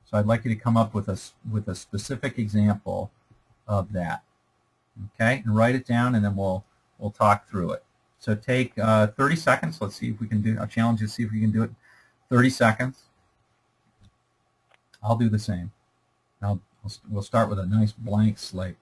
Speaker 1: So I'd like you to come up with a specific example of that. Okay, and write it down, and then we'll talk through it. So take 30 seconds. Let's see if we can do. I'll challenge you to see if we can do it. 30 seconds. I'll do the same. We'll start with a nice blank slate.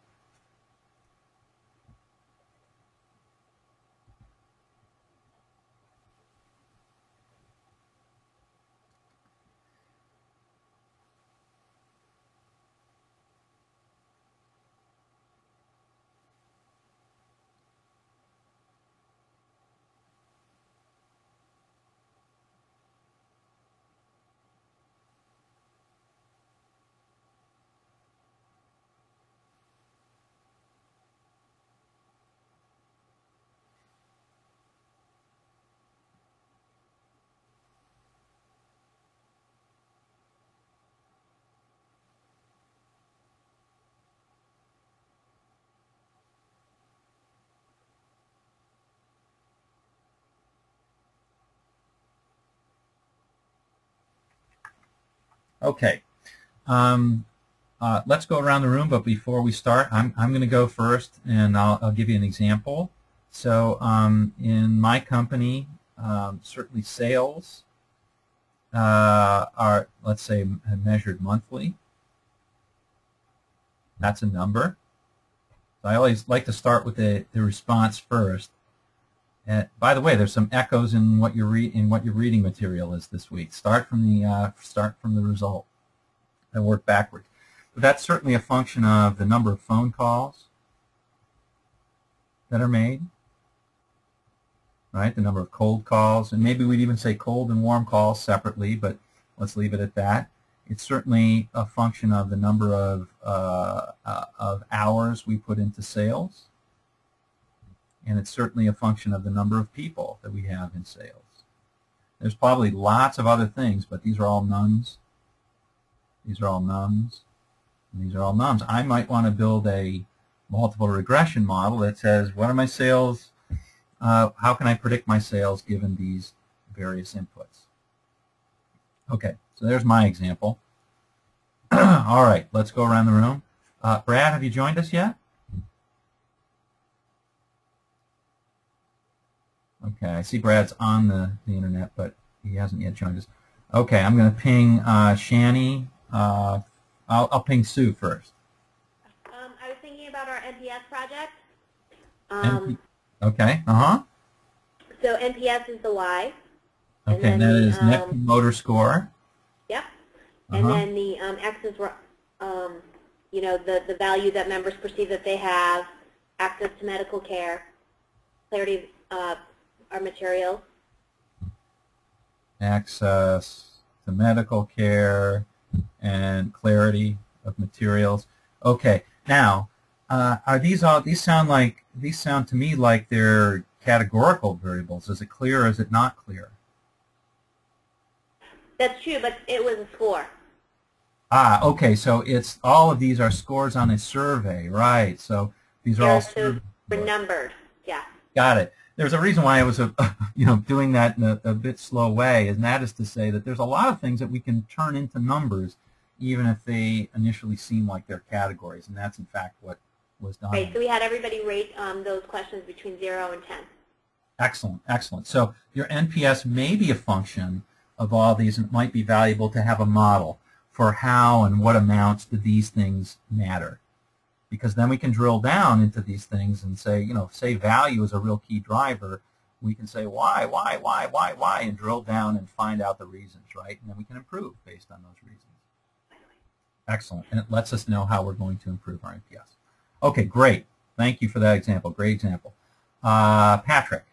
Speaker 1: Okay. let's go around the room, but before we start, I'm going to go first, and I'll give you an example. So in my company, certainly sales are, let's say, measured monthly. That's a number. So I always like to start with the response first. By the way, there's some echoes in what your reading material is this week. Start from the result and work backwards. But that's certainly a function of the number of phone calls that are made, right? The number of cold calls, and maybe we'd even say cold and warm calls separately, but let's leave it at that. It's certainly a function of the number of hours we put into sales, and it's certainly a function of the number of people that we have in sales. There's probably lots of other things, but these are all nums. These are all nums, and these are all nums. I might want to build a multiple regression model that says, what are my sales? How can I predict my sales given these various inputs? Okay, so there's my example. All right, let's go around the room. Brad, have you joined us yet? Okay, I see Brad's on the internet, but he hasn't yet joined us. Okay, I'm going to ping Shani. I'll ping Sue first.
Speaker 5: I was thinking about our NPS project.
Speaker 1: Okay,
Speaker 5: So NPS is the Y.
Speaker 1: Okay, and that is Net Promoter Score.
Speaker 5: Yep. And then the X is, you know, the value that members perceive that they have, access to medical care, clarity of our materials.
Speaker 1: Access to medical care and clarity of materials. Okay, now are these all? These sound to me like they're categorical variables. Is it clear or is it not clear?
Speaker 5: That's true, but it was a score.
Speaker 1: Ah, okay. So it's all of these are scores on a survey, right? So these are all
Speaker 5: so they're numbered. Yeah.
Speaker 1: Got it. There's a reason why I was, doing that in a bit slow way, and that is to say that there's a lot of things that we can turn into numbers, even if they initially seem like they're categories, and that's in fact what was done.
Speaker 5: Right. So we had everybody rate those questions between 0 and 10.
Speaker 1: Excellent, excellent. So your NPS may be a function of all these, and it might be valuable to have a model for how and what amounts do these things matter. Because then we can drill down into these things and say, say value is a real key driver. We can say why, and drill down and find out the reasons, right? And then we can improve based on those reasons. Excellent. And it lets us know how we're going to improve our NPS. Okay, great. Thank you for that example. Great example. Patrick.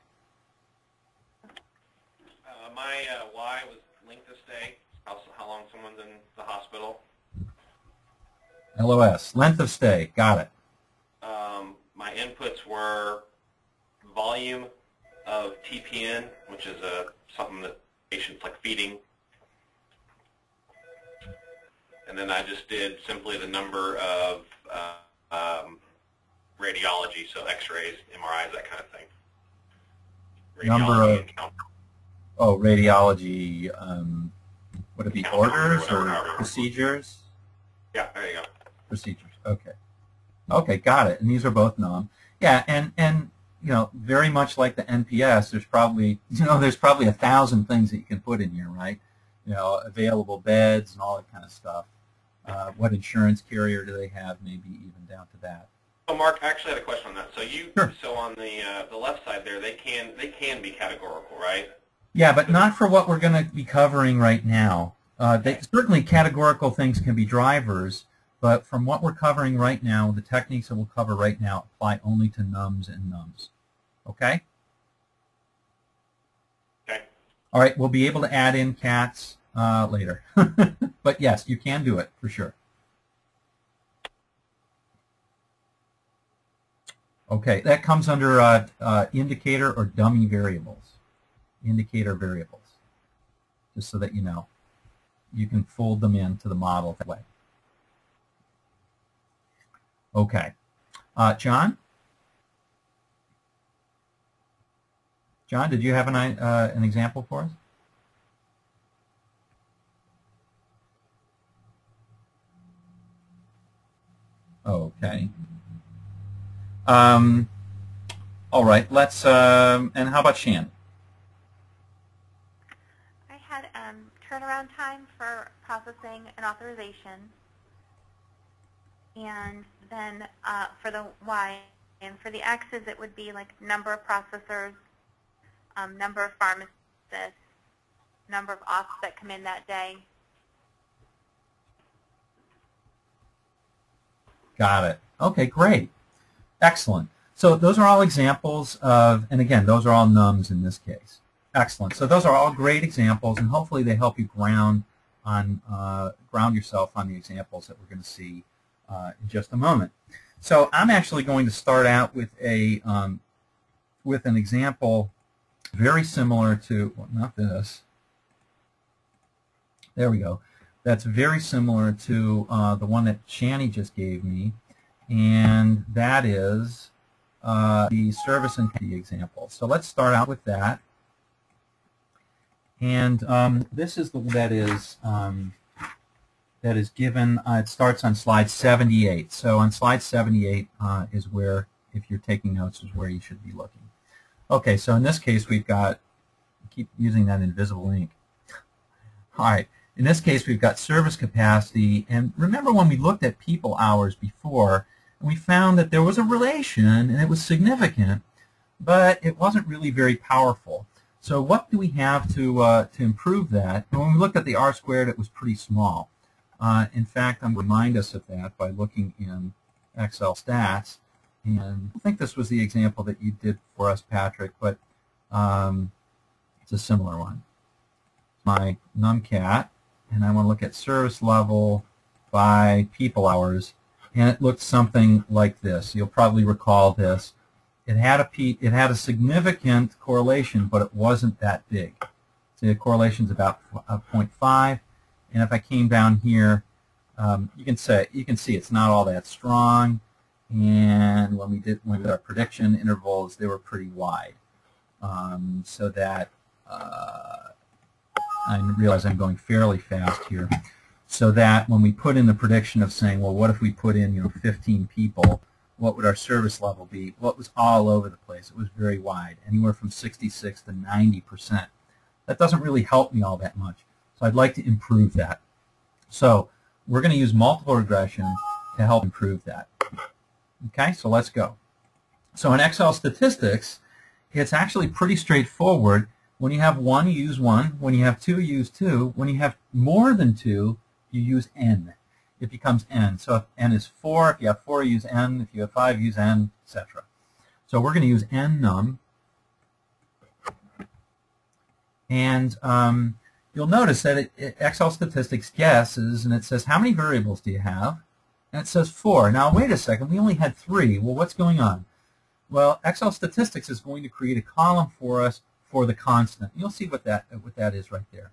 Speaker 3: My Y was length of stay, how long someone's in the hospital.
Speaker 1: LOS, length of stay, got it.
Speaker 3: My inputs were volume of TPN, which is something that patients like feeding. And then I just did simply the number of radiology, so x-rays, MRIs, that kind of thing.
Speaker 1: Radiology radiology, would it be orders or procedures?
Speaker 3: Yeah, there you go.
Speaker 1: Procedures. Okay. Okay, got it. And these are both num. Yeah, and very much like the NPS, there's probably 1,000 things that you can put in here, right? Available beds and all that kind of stuff. What insurance carrier do they have? Maybe even down to that.
Speaker 3: So, Mark, I actually had a question on that. So
Speaker 1: Sure.
Speaker 3: So on the left side there, they can be categorical, right?
Speaker 1: Yeah, but not for what we're going to be covering right now. Certainly categorical things can be drivers. But from what we're covering right now, the techniques that we'll cover right now apply only to nums and nums. Okay?
Speaker 3: Okay.
Speaker 1: All right, we'll be able to add in cats later. But yes, you can do it for sure. Okay, that comes under indicator or dummy variables. Indicator variables. Just so that you know. You can fold them into the model that way. Okay. John? John, did you have an example for us? Okay. All right. Let's. And how about Shan?
Speaker 2: I had turnaround time for processing an authorization, and then for the Y, and for the X's, it would be like number of processors, number of pharmacists, number of auths that come in that day.
Speaker 1: Got it. Okay, great. Excellent. So those are all examples of, and again, those are all nums in this case. Excellent. So those are all great examples, and hopefully they help you ground yourself on the examples that we're going to see in just a moment. So I'm actually going to start out with an example very similar to, well, not this. There we go. That's very similar to the one that Shani just gave me, and that is the service and the example. So let's start out with that. And this is the that is given. It starts on slide 78. So on slide 78 is where, if you're taking notes, is where you should be looking. Okay. So in this case, we've got. I keep using that invisible ink. All right. In this case, we've got service capacity, and remember when we looked at people hours before, and we found that there was a relation, and it was significant, but it wasn't really very powerful. So what do we have to improve that? And when we looked at the R squared, it was pretty small. In fact, I'm going to remind us of that by looking in Excel stats, and I think this was the example that you did for us, Patrick, but it's a similar one. My numcat. And I want to look at service level by people hours, and it looked something like this. You'll probably recall this. It had a significant correlation, but it wasn't that big. So the correlation's about 0.5, and if I came down here, you can see it's not all that strong. And when we did our prediction intervals, they were pretty wide, so that. I realize I'm going fairly fast here, so that when we put in the prediction of saying, well, what if we put in 15 people, what would our service level be? Well, it was all over the place. It was very wide, anywhere from 66 to 90%. That doesn't really help me all that much, so I'd like to improve that. So we're going to use multiple regression to help improve that. Okay, so let's go. So in Excel statistics, it's actually pretty straightforward. When you have 1, you use 1. When you have 2, you use 2. When you have more than 2, you use n. It becomes n. So if n is 4, if you have 4, you use n. If you have 5, use n, etc. So we're going to use n num. And you'll notice that Excel statistics guesses, and it says, how many variables do you have? And it says 4. Now, wait a second. We only had 3. Well, what's going on? Well, Excel statistics is going to create a column for us for the constant. You'll see what that is right there.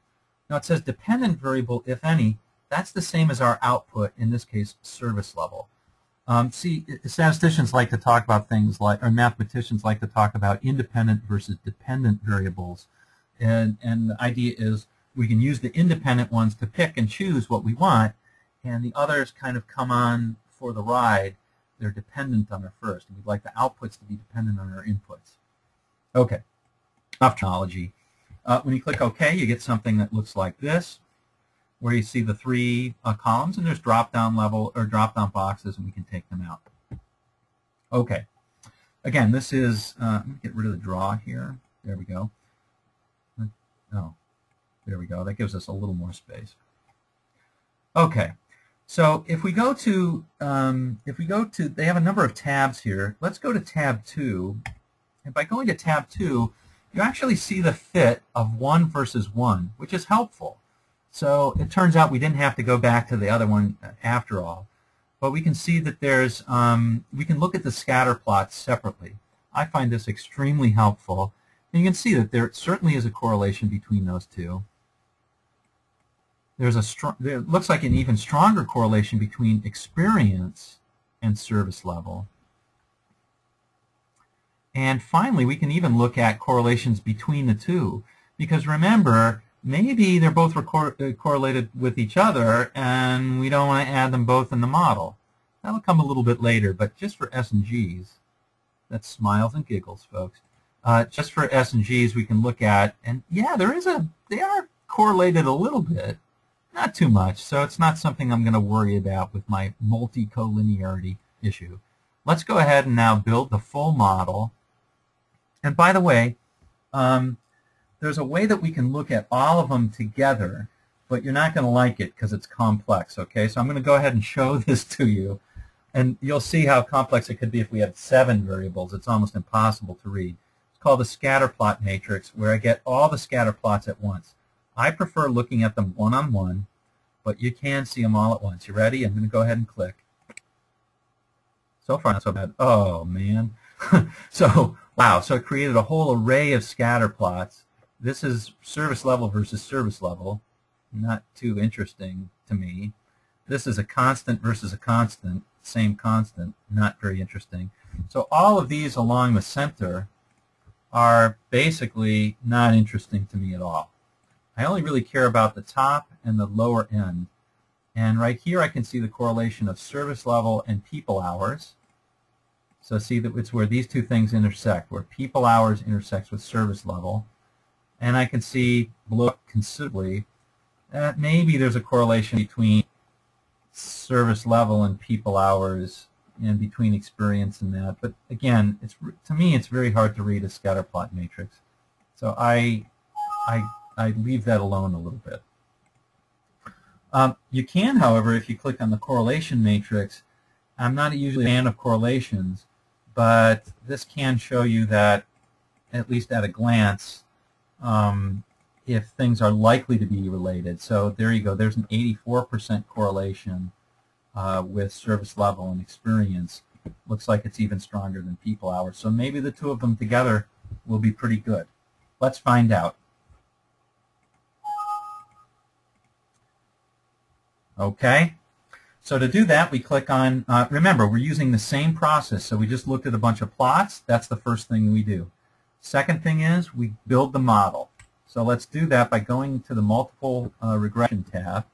Speaker 1: Now it says dependent variable, if any. That's the same as our output, in this case, service level. See, statisticians like to talk about things like, or mathematicians like to talk about independent versus dependent variables. And the idea is we can use the independent ones to pick and choose what we want, and the others kind of come on for the ride. They're dependent on our first, and we'd like the outputs to be dependent on our inputs. Okay. Enough terminology. When you click OK, you get something that looks like this, where you see the 3 columns, and there's drop-down level or drop-down boxes, and we can take them out. Okay. Again, this is. Let me get rid of the draw here. There we go. Oh, there we go. That gives us a little more space. Okay. So if we go to, they have a number of tabs here. Let's go to tab 2. And by going to tab 2, you actually see the fit of 1 versus 1, which is helpful. So it turns out we didn't have to go back to the other one after all. But we can see that there's, we can look at the scatter plots separately. I find this extremely helpful. And you can see that there certainly is a correlation between those two. There's there looks like an even stronger correlation between experience and service level. And finally, we can even look at correlations between the two. Because remember, maybe they're both correlated with each other, and we don't want to add them both in the model. That'll come a little bit later, but just for S and G's, that's smiles and giggles, folks. Just for S and G's, we can look at, and yeah, they are correlated a little bit, not too much, so it's not something I'm going to worry about with my multi-collinearity issue. Let's go ahead and now build the full model. And by the way, there's a way that we can look at all of them together, but you're not going to like it because it's complex, okay? So I'm going to go ahead and show this to you, and you'll see how complex it could be if we had 7 variables. It's almost impossible to read. It's called the scatter plot matrix, where I get all the scatter plots at once. I prefer looking at them one-on-one, but you can see them all at once. You ready? I'm going to go ahead and click. So far, not so bad. Oh, man. So, wow. So it created a whole array of scatter plots. This is service level versus service level. Not too interesting to me. This is a constant versus a constant. Same constant. Not very interesting. So all of these along the center are basically not interesting to me at all. I only really care about the top and the lower end. And right here I can see the correlation of service level and people hours. So see that it's where these two things intersect, where people hours intersects with service level. And I can see below up considerably that maybe there's a correlation between service level and people hours and between experience and that. But again, to me it's very hard to read a scatter plot matrix. So I leave that alone a little bit. You can, however, if you click on the correlation matrix, I'm not usually a fan of correlations, but this can show you that, at least at a glance, if things are likely to be related. So there you go. There's an 84% correlation with service level and experience. Looks like it's even stronger than people hours. So maybe the two of them together will be pretty good. Let's find out. Okay, so to do that, we click on, remember, we're using the same process. So we just looked at a bunch of plots. That's the first thing we do. Second thing is we build the model. So let's do that by going to the multiple regression tab.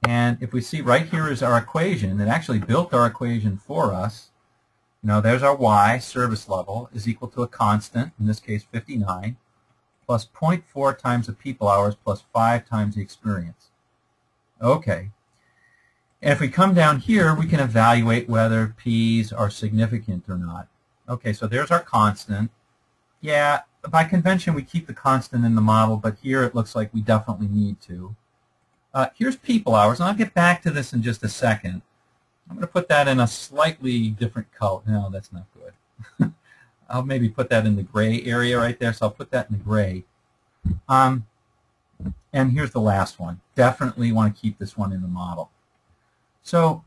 Speaker 1: And if we see right here is our equation, it actually built our equation for us. You know, there's our y, service level, is equal to a constant, in this case 59. Plus 0.4 times the people hours plus 5 times the experience. Okay. And if we come down here, we can evaluate whether p's are significant or not. Okay, so there's our constant. Yeah, by convention we keep the constant in the model, but here it looks like we definitely need to. Here's people hours, and I'll get back to this in just a second. I'm going to put that in a slightly different color. No, that's not good. I'll maybe put that in the gray area right there, so I'll put that in the gray. And here's the last one. Definitely want to keep this one in the model. So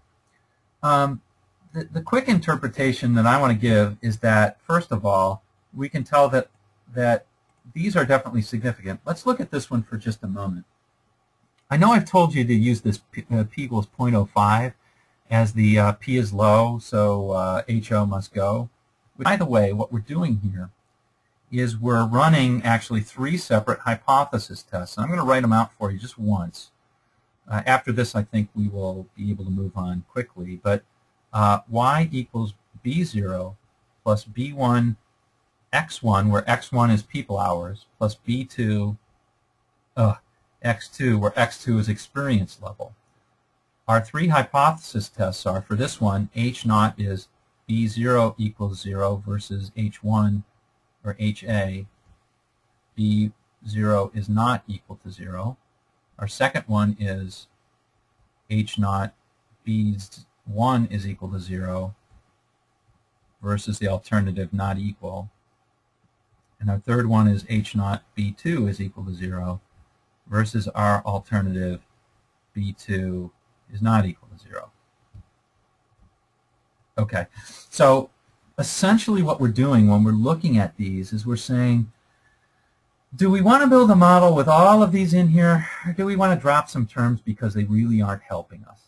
Speaker 1: the quick interpretation that I want to give is that, first of all, we can tell that these are definitely significant. Let's look at this one for just a moment. I know I've told you to use this p equals 0.05 as the p is low, so HO must go. By the way, what we're doing here is we're running actually 3 separate hypothesis tests. And I'm going to write them out for you just once. After this, I think we will be able to move on quickly. But y equals b0 plus b1 x1, where x1 is people hours, plus b2 x2, where x2 is experience level. Our 3 hypothesis tests are, for this one, h0 is b0 equals 0 versus h1 or HA, b0 is not equal to 0. Our second one is h0, b1 is equal to 0 versus the alternative not equal. And our third one is h0, b2 is equal to 0 versus our alternative b2 is not equal to 0. Okay, so essentially what we're doing when we're looking at these is we're saying, do we want to build a model with all of these in here, or do we want to drop some terms because they really aren't helping us?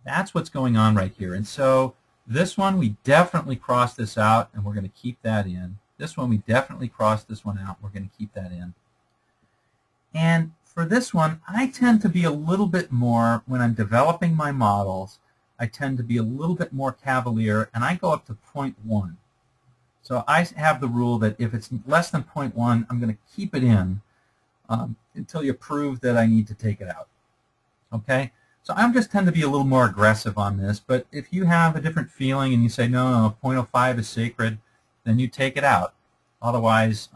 Speaker 1: That's what's going on right here. And so this one, we definitely cross this out, and we're going to keep that in. This one, we definitely cross this one out. We're going to keep that in. And for this one, I tend to be a little bit more, when I'm developing my models, I tend to be a little bit more cavalier, and I go up to 0.1. So I have the rule that if it's less than 0.1, I'm going to keep it in until you prove that I need to take it out. Okay? So I just tend to be a little more aggressive on this, but if you have a different feeling and you say, no, 0.05 is sacred, then you take it out. Otherwise,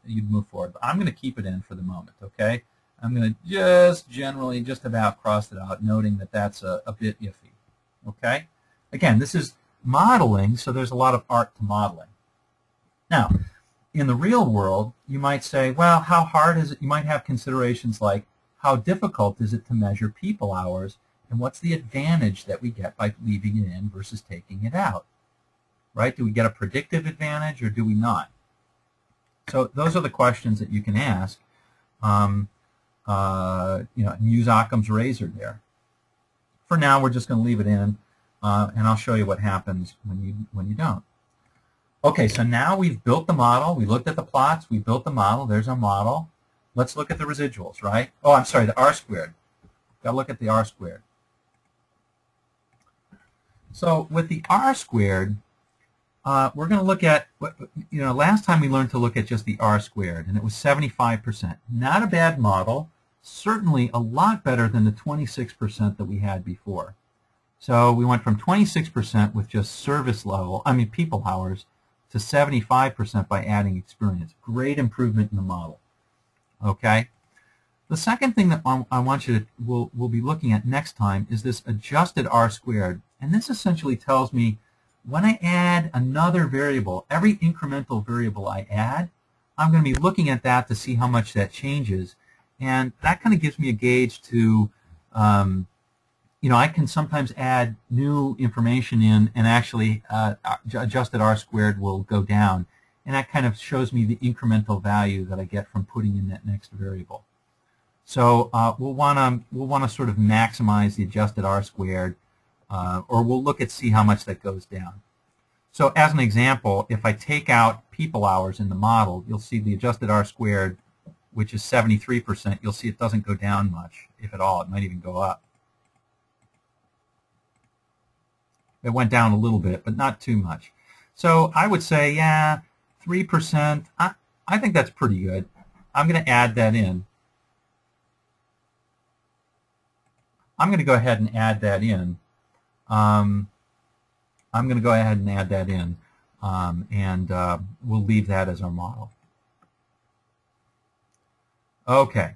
Speaker 1: you'd move forward. But I'm going to keep it in for the moment, okay? I'm going to just generally just about cross it out, noting that that's a bit iffy, okay? Again, this is modeling, so there's a lot of art to modeling. Now, in the real world, you might say, well, how hard is it? You might have considerations like, how difficult is it to measure people hours, and what's the advantage that we get by leaving it in versus taking it out, right? Do we get a predictive advantage or do we not? So those are the questions that you can ask. And use Occam's razor there. For now, we're just going to leave it in, and I'll show you what happens when you don't. Okay, so now we've built the model. We looked at the plots. We built the model. There's our model. Let's look at the residuals, right? Oh, I'm sorry, the R-squared. Got to look at the R-squared. So with the R-squared, we're going to look at, last time we learned to look at just the R-squared, and it was 75%. Not a bad model. Certainly a lot better than the 26% that we had before. So we went from 26% with just people hours, to 75% by adding experience. Great improvement in the model. Okay? The second thing that I want you to, we'll be looking at next time is this adjusted R-squared. And this essentially tells me when I add another variable, every incremental variable I add, I'm going to be looking at that to see how much that changes. And that kind of gives me a gauge to, I can sometimes add new information in and actually adjusted R-squared will go down. And that kind of shows me the incremental value that I get from putting in that next variable. So we'll want to sort of maximize the adjusted R-squared, or we'll look at see how much that goes down. So as an example, if I take out people hours in the model, you'll see the adjusted R-squared, which is 73%, you'll see it doesn't go down much, if at all. It might even go up. It went down a little bit, but not too much. So I would say, yeah, 3%. I think that's pretty good. I'm going to add that in. I'm going to go ahead and add that in. We'll leave that as our model. Okay.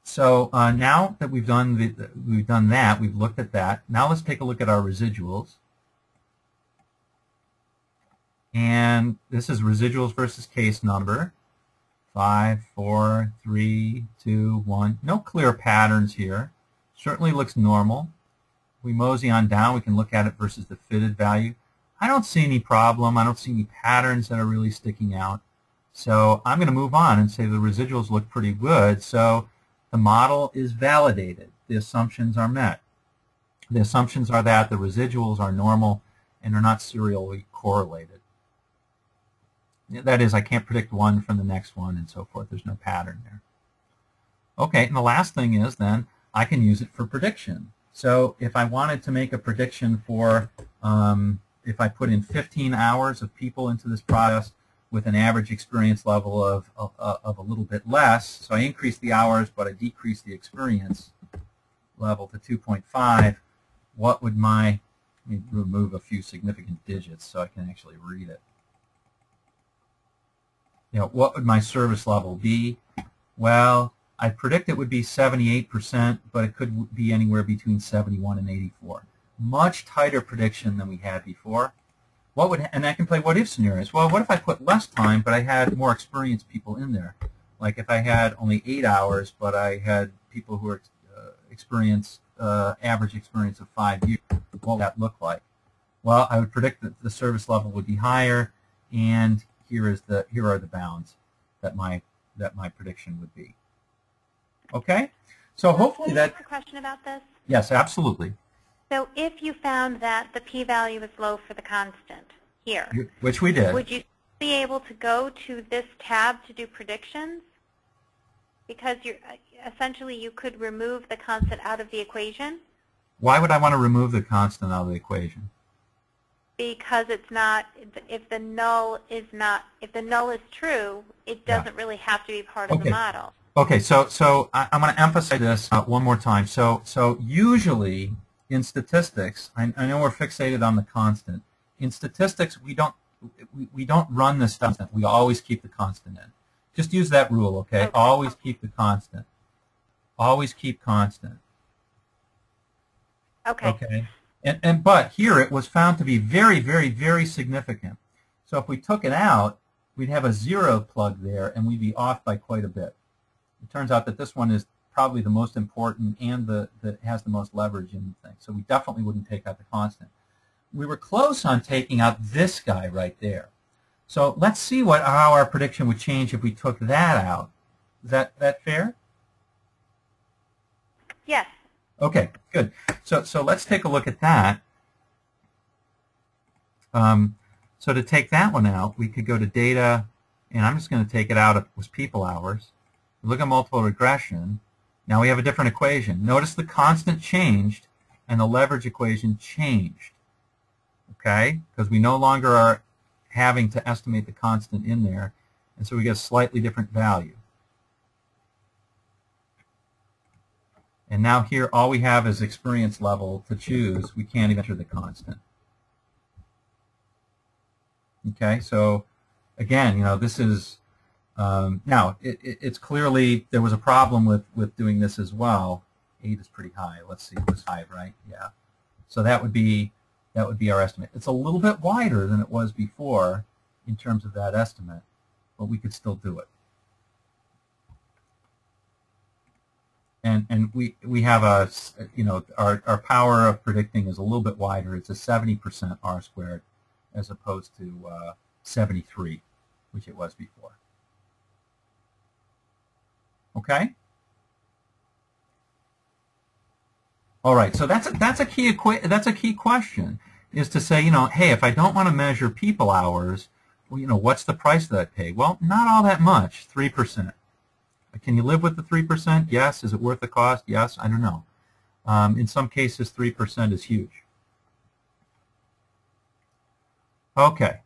Speaker 1: So now that we've done that, we've looked at that. Now let's take a look at our residuals. And this is residuals versus case number. 5, 4, 3, 2, 1. No clear patterns here. Certainly looks normal. We mosey on down, we can look at it versus the fitted value. I don't see any problem. I don't see any patterns that are really sticking out. So I'm going to move on and say the residuals look pretty good. So the model is validated. The assumptions are met. The assumptions are that the residuals are normal and are not serially correlated. That is, I can't predict one from the next one and so forth. There's no pattern there. Okay, and the last thing is then I can use it for prediction. So if I wanted to make a prediction for, if I put in 15 hours of people into this process with an average experience level of a little bit less, so I increase the hours but I decrease the experience level to 2.5, what would my, let me remove a few significant digits so I can actually read it. What would my service level be? Well, I predict it would be 78%, but it could be anywhere between 71 and 84. Much tighter prediction than we had before. And I can play what-if scenarios. Well, what if I put less time, but I had more experienced people in there? Like if I had only 8 hours, but I had people who are average experience of 5 years, what would that look like? Well, I would predict that the service level would be higher, and here are the bounds that my prediction would be. Okay, so hopefully that.
Speaker 2: Can I ask a question about this?
Speaker 1: Yes, absolutely.
Speaker 2: So if you found that the p-value is low for the constant here,
Speaker 1: which we did,
Speaker 2: would you be able to go to this tab to do predictions? Because essentially you could remove the constant out of the equation.
Speaker 1: Why would I want to remove the constant out of the equation?
Speaker 2: Because it's not, if the null is true, it doesn't really have to be part of the model.
Speaker 1: Okay, so I'm going to emphasize this one more time. So usually in statistics, I know we're fixated on the constant. In statistics, we don't run this constant. We always keep the constant in. Just use that rule, okay? Always keep the constant. Always keep constant. Okay. But here it was found to be very, very, very significant. So if we took it out, we'd have a 0 plug there, and we'd be off by quite a bit. It turns out that this one is probably the most important and that has the most leverage in the thing. So we definitely wouldn't take out the constant. We were close on taking out this guy right there. So let's see how our prediction would change if we took that out. Is that fair?
Speaker 2: Yes.
Speaker 1: Okay, good. So let's take a look at that. So to take that one out, we could go to data, and I'm just going to take it out if it was people hours. Look at multiple regression. Now we have a different equation. Notice the constant changed and the leverage equation changed. Okay? Because we no longer are having to estimate the constant in there, and so we get a slightly different value. And now here all we have is experience level to choose. We can't even enter the constant. Okay, so again, this is now it's clearly there was a problem with doing this as well. 8 is pretty high. Let's see, it was 5, right? Yeah. So that would be our estimate. It's a little bit wider than it was before in terms of that estimate, but we could still do it. And we have our power of predicting is a little bit wider. It's a 70% R squared as opposed to 73, which it was before. Okay. All right. So that's a key question, is to say, hey, if I don't want to measure people hours, well, what's the price that I pay? Well, not all that much, 3%. Can you live with the 3%? Yes. Is it worth the cost? Yes. I don't know. In some cases, 3% is huge. Okay.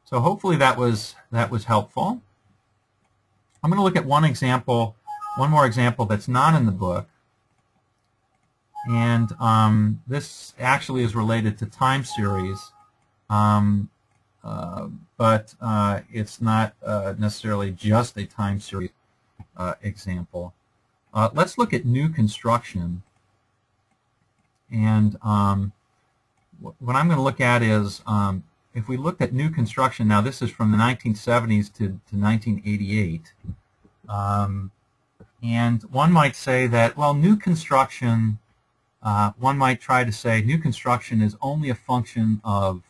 Speaker 1: So hopefully that was helpful. I'm going to look at one more example that's not in the book, and this actually is related to time series, but it's not necessarily just a time series example. Let's look at new construction, and what I'm going to look at is if we looked at new construction, now this is from the 1970s to 1988, and one might say that, well, new construction, one might try to say new construction is only a function of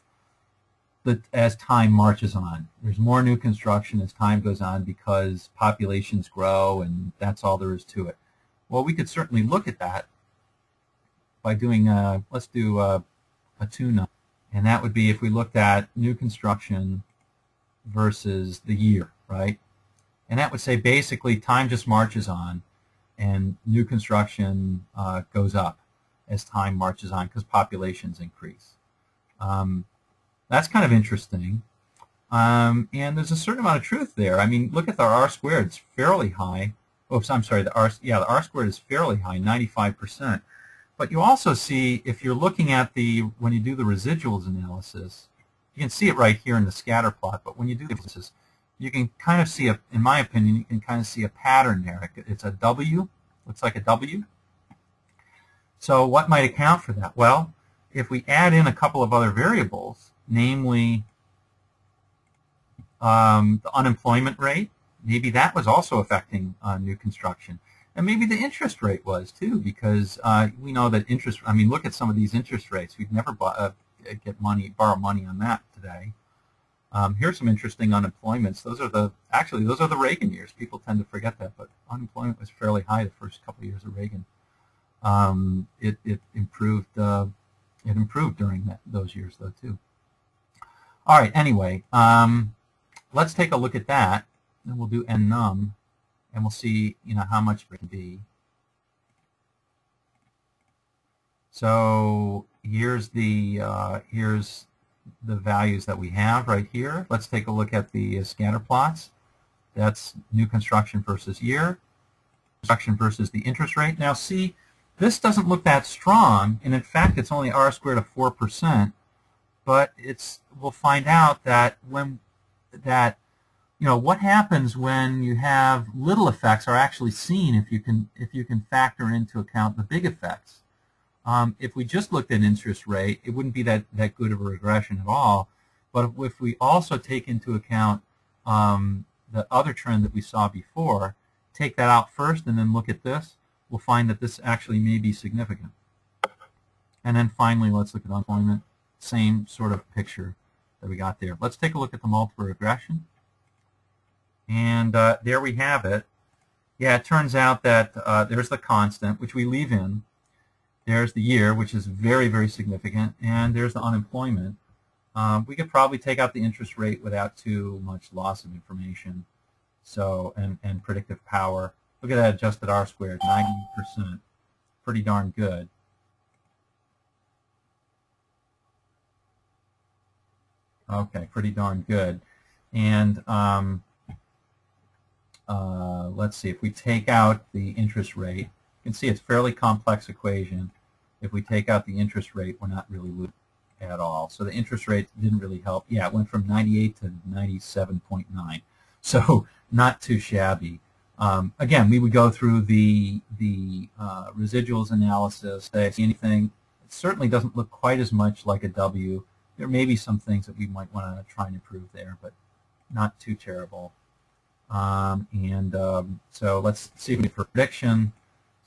Speaker 1: as time marches on. There's more new construction as time goes on because populations grow, and that's all there is to it. Well, we could certainly look at that by doing, let's do a tune-up. And that would be if we looked at new construction versus the year, right? And that would say basically time just marches on, and new construction goes up as time marches on because populations increase. That's kind of interesting. And there's a certain amount of truth there. I mean, look at the R squared. It's fairly high. Oops, I'm sorry. The R squared is fairly high, 95%. But you also see, if you're looking at when you do the residuals analysis, you can see it right here in the scatter plot, but when you do the analysis, you can kind of see, in my opinion, you can kind of see a pattern there. It's a W, looks like a W. So what might account for that? Well, if we add in a couple of other variables, namely the unemployment rate, maybe that was also affecting new construction. And maybe the interest rate was too, because we know that look at some of these interest rates. We'd never borrow money on that today. Here's some interesting unemployments. Those are the Reagan years. People tend to forget that, but unemployment was fairly high the first couple of years of Reagan. It improved during those years though too. All right. Anyway, let's take a look at that, and we'll do nnum and we'll see how much it can be. So here's the values that we have right here. Let's take a look at the scatter plots. That's new construction versus year, construction versus the interest rate. Now see, this doesn't look that strong, and in fact it's only r squared of 4%, but we'll find out that what happens when you have little effects are actually seen if you can factor into account the big effects. If we just looked at interest rate, it wouldn't be that good of a regression at all. But if we also take into account the other trend that we saw before, take that out first and then look at this, we'll find that this actually may be significant. And then finally, let's look at unemployment. Same sort of picture that we got there. Let's take a look at the multiple regression. And there we have it. Yeah, it turns out that there's the constant, which we leave in. There's the year, which is very, very significant. And there's the unemployment. We could probably take out the interest rate without too much loss of information. So, and predictive power. Look at that adjusted R squared, 90%. Pretty darn good. Okay, pretty darn good. And let's see, if we take out the interest rate, you can see it's a fairly complex equation. If we take out the interest rate, we're not really losing at all. So the interest rate didn't really help. Yeah, it went from 98 to 97.9. So not too shabby. Again, we would go through the residuals analysis. If anything, it certainly doesn't look quite as much like a W. There may be some things that we might want to try and improve there, but not too terrible. So let's see if we for prediction.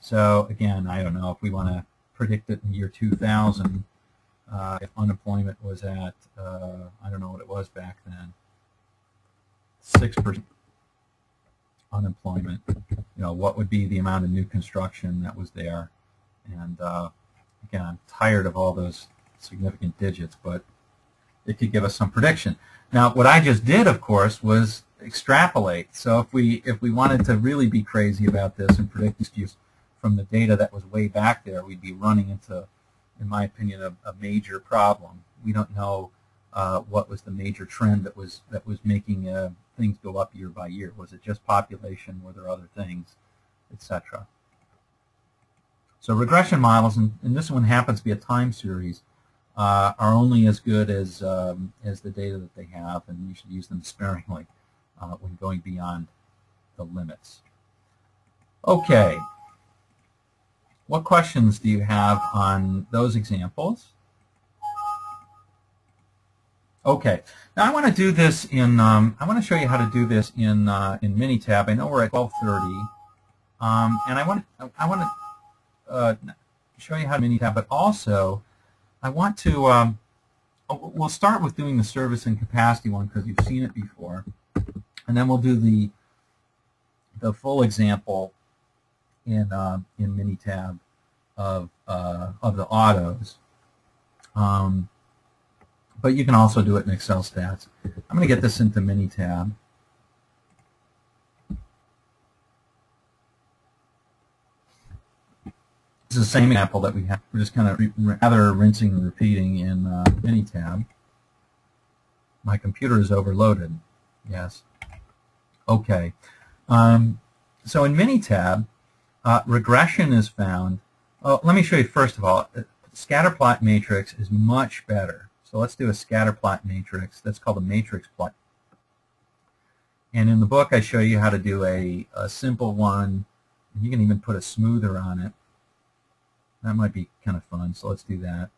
Speaker 1: So again, I don't know if we want to predict it in the year 2000. If unemployment was at, I don't know what it was back then, 6% unemployment, what would be the amount of new construction that was there? And again, I'm tired of all those significant digits, but it could give us some prediction. Now, what I just did, of course, was extrapolate. So if we wanted to really be crazy about this and predict use from the data that was way back there, we'd be running into, in my opinion, a major problem. We don't know what was the major trend that was making things go up year by year. Was it just population? Were there other things, etc.? So regression models, and this one happens to be a time series, are only as good as the data that they have, and you should use them sparingly when going beyond the limits. Okay. What questions do you have on those examples? Okay. Now I want to do this in. I want to show you how to do this in Minitab. I know we're at 12:30, and I want to show you how to Minitab, but also I want to. We'll start with doing the service and capacity one because you've seen it before, and then we'll do the full example in Minitab of the autos. But you can also do it in Excel stats. I'm going to get this into Minitab. This is the same example that we have. We're just kind of rather rinsing and repeating in Minitab. My computer is overloaded. Yes. Okay. So in Minitab, regression is found. Oh, let me show you first of all. Scatter plot matrix is much better. So let's do a scatter plot matrix. That's called a matrix plot. And in the book, I show you how to do a simple one. You can even put a smoother on it. That might be kind of fun, so let's do that.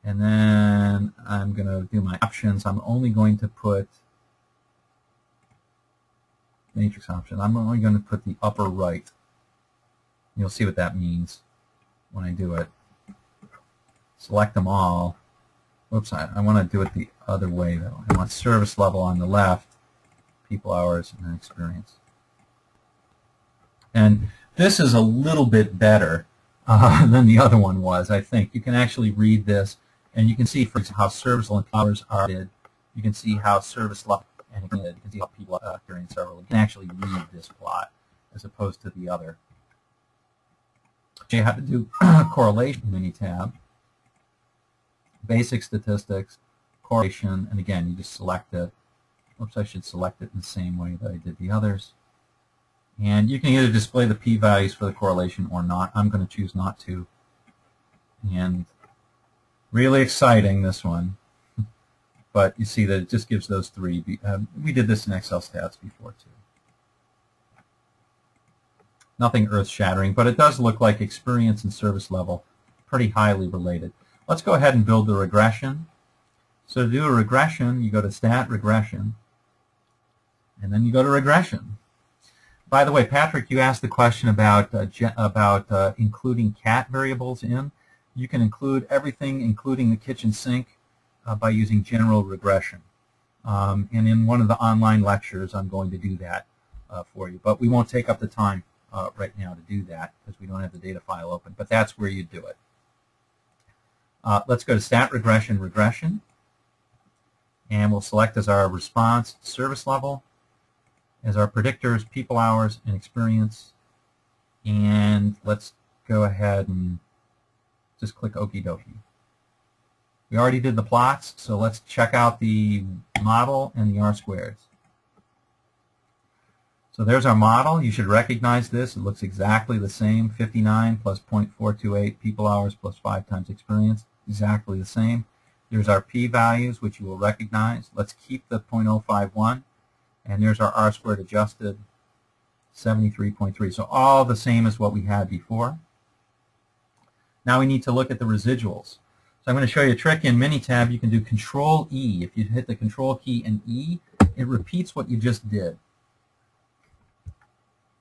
Speaker 1: And then I'm going to do my options. I'm only going to put matrix option. I'm only going to put the upper right. You'll see what that means when I do it. Select them all. Whoops, I want to do it the other way, though. I want service level on the left, people hours, and then experience. And this is a little bit better than the other one was, I think. You can actually read this, and you can see, for example, how service level and hours are did. You can see how service level and you can see how people experience are. You can actually read this plot. as opposed to the other. You have to do correlation Minitab, basic statistics, correlation, and again, you just select it. Oops, I should select it in the same way that I did the others. And you can either display the p-values for the correlation or not. I'm going to choose not to. And really exciting, this one. But you see that it just gives those three. We did this in Excel stats before, too. Nothing earth-shattering, but it does look like experience and service level pretty highly related. Let's go ahead and build the regression. So to do a regression, you go to Stat Regression, and then you go to Regression. By the way, Patrick, you asked the question about including cat variables in. You can include everything, including the kitchen sink, by using general regression. And in one of the online lectures, I'm going to do that for you. But we won't take up the time right now to do that because we don't have the data file open. But that's where you do it. Let's go to Stat Regression, Regression. And we'll select as our response service level, as our predictors people hours and experience. And let's go ahead and just click Okie dokie. We already did the plots, so let's check out the model and the R-squareds. So there's our model. You should recognize this. It looks exactly the same. 59 plus 0.428 people hours plus 5 times experience. Exactly the same. There's our p-values, which you will recognize. Let's keep the 0.051. And there's our R-squared adjusted, 73.3. So all the same as what we had before. Now we need to look at the residuals. So I'm going to show you a trick in Minitab. You can do Control-E. If you hit the Control key and E, it repeats what you just did.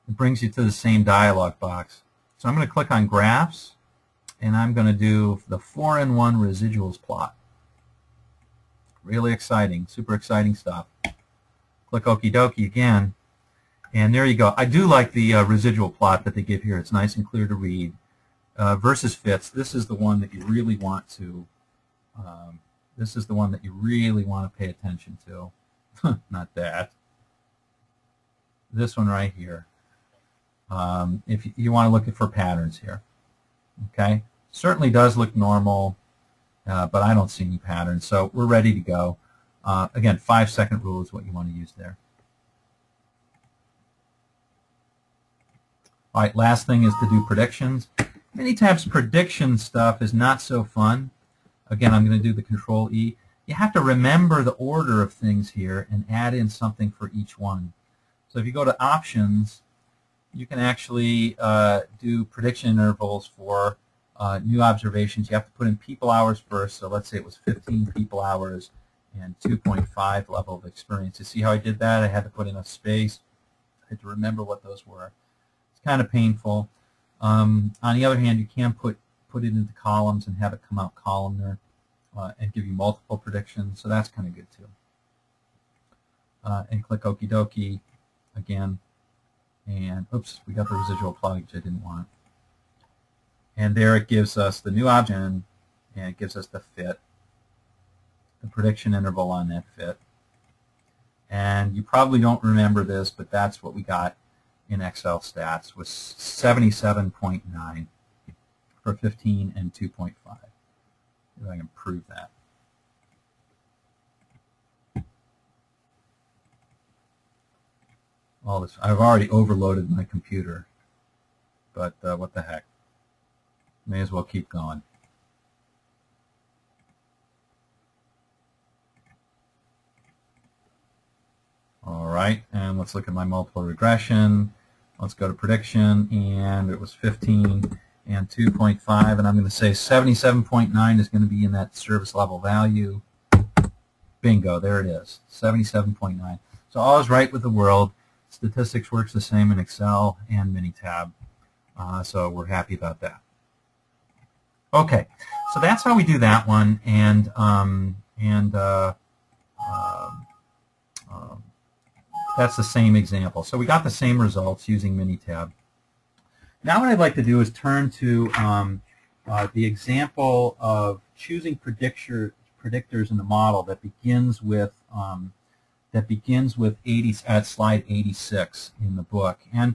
Speaker 1: It brings you to the same dialog box. So I'm going to click on Graphs, and I'm going to do the 4-in-1 residuals plot. Really exciting, super exciting stuff. Click Okie dokie again, and there you go. I do like the residual plot that they give here. It's nice and clear to read. Versus fits, this is the one that you really want to. This is the one that you really want to pay attention to. Not that. This one right here. If you want to look for patterns here, okay. Certainly does look normal, but I don't see any patterns. So we're ready to go. Again, 5-second rule is what you want to use there. All right, last thing is to do predictions. Minitab's prediction stuff is not so fun. Again, I'm going to do the Control-E. You have to remember the order of things here and add in something for each one. So if you go to Options, you can actually do prediction intervals for new observations. You have to put in people hours first. So let's say it was 15 people hours and 2.5 level of experience. You see how I did that? I had to put in a space. I had to remember what those were. It's kind of painful. On the other hand, you can put it into columns and have it come out columnar and give you multiple predictions. So that's kind of good too. And click Okie dokie again. And oops, we got the residual plot, which I didn't want. And there it gives us the new option, and it gives us the fit, the prediction interval on that fit. And you probably don't remember this, but that's what we got in Excel stats, was 77.9 for 15 and 2.5. If I can prove that. All this, I've already overloaded my computer, but what the heck? May as well keep going. All right, and let's look at my multiple regression. Let's go to prediction, and it was 15 and 2.5, and I'm going to say 77.9 is going to be in that service level value. Bingo, there it is, 77.9. So all is right with the world. Statistics works the same in Excel and Minitab, so we're happy about that. Okay, so that's how we do that one, and that's the same example. So we got the same results using Minitab. Now what I'd like to do is turn to the example of choosing predictors in the model that begins with slide 86 in the book. And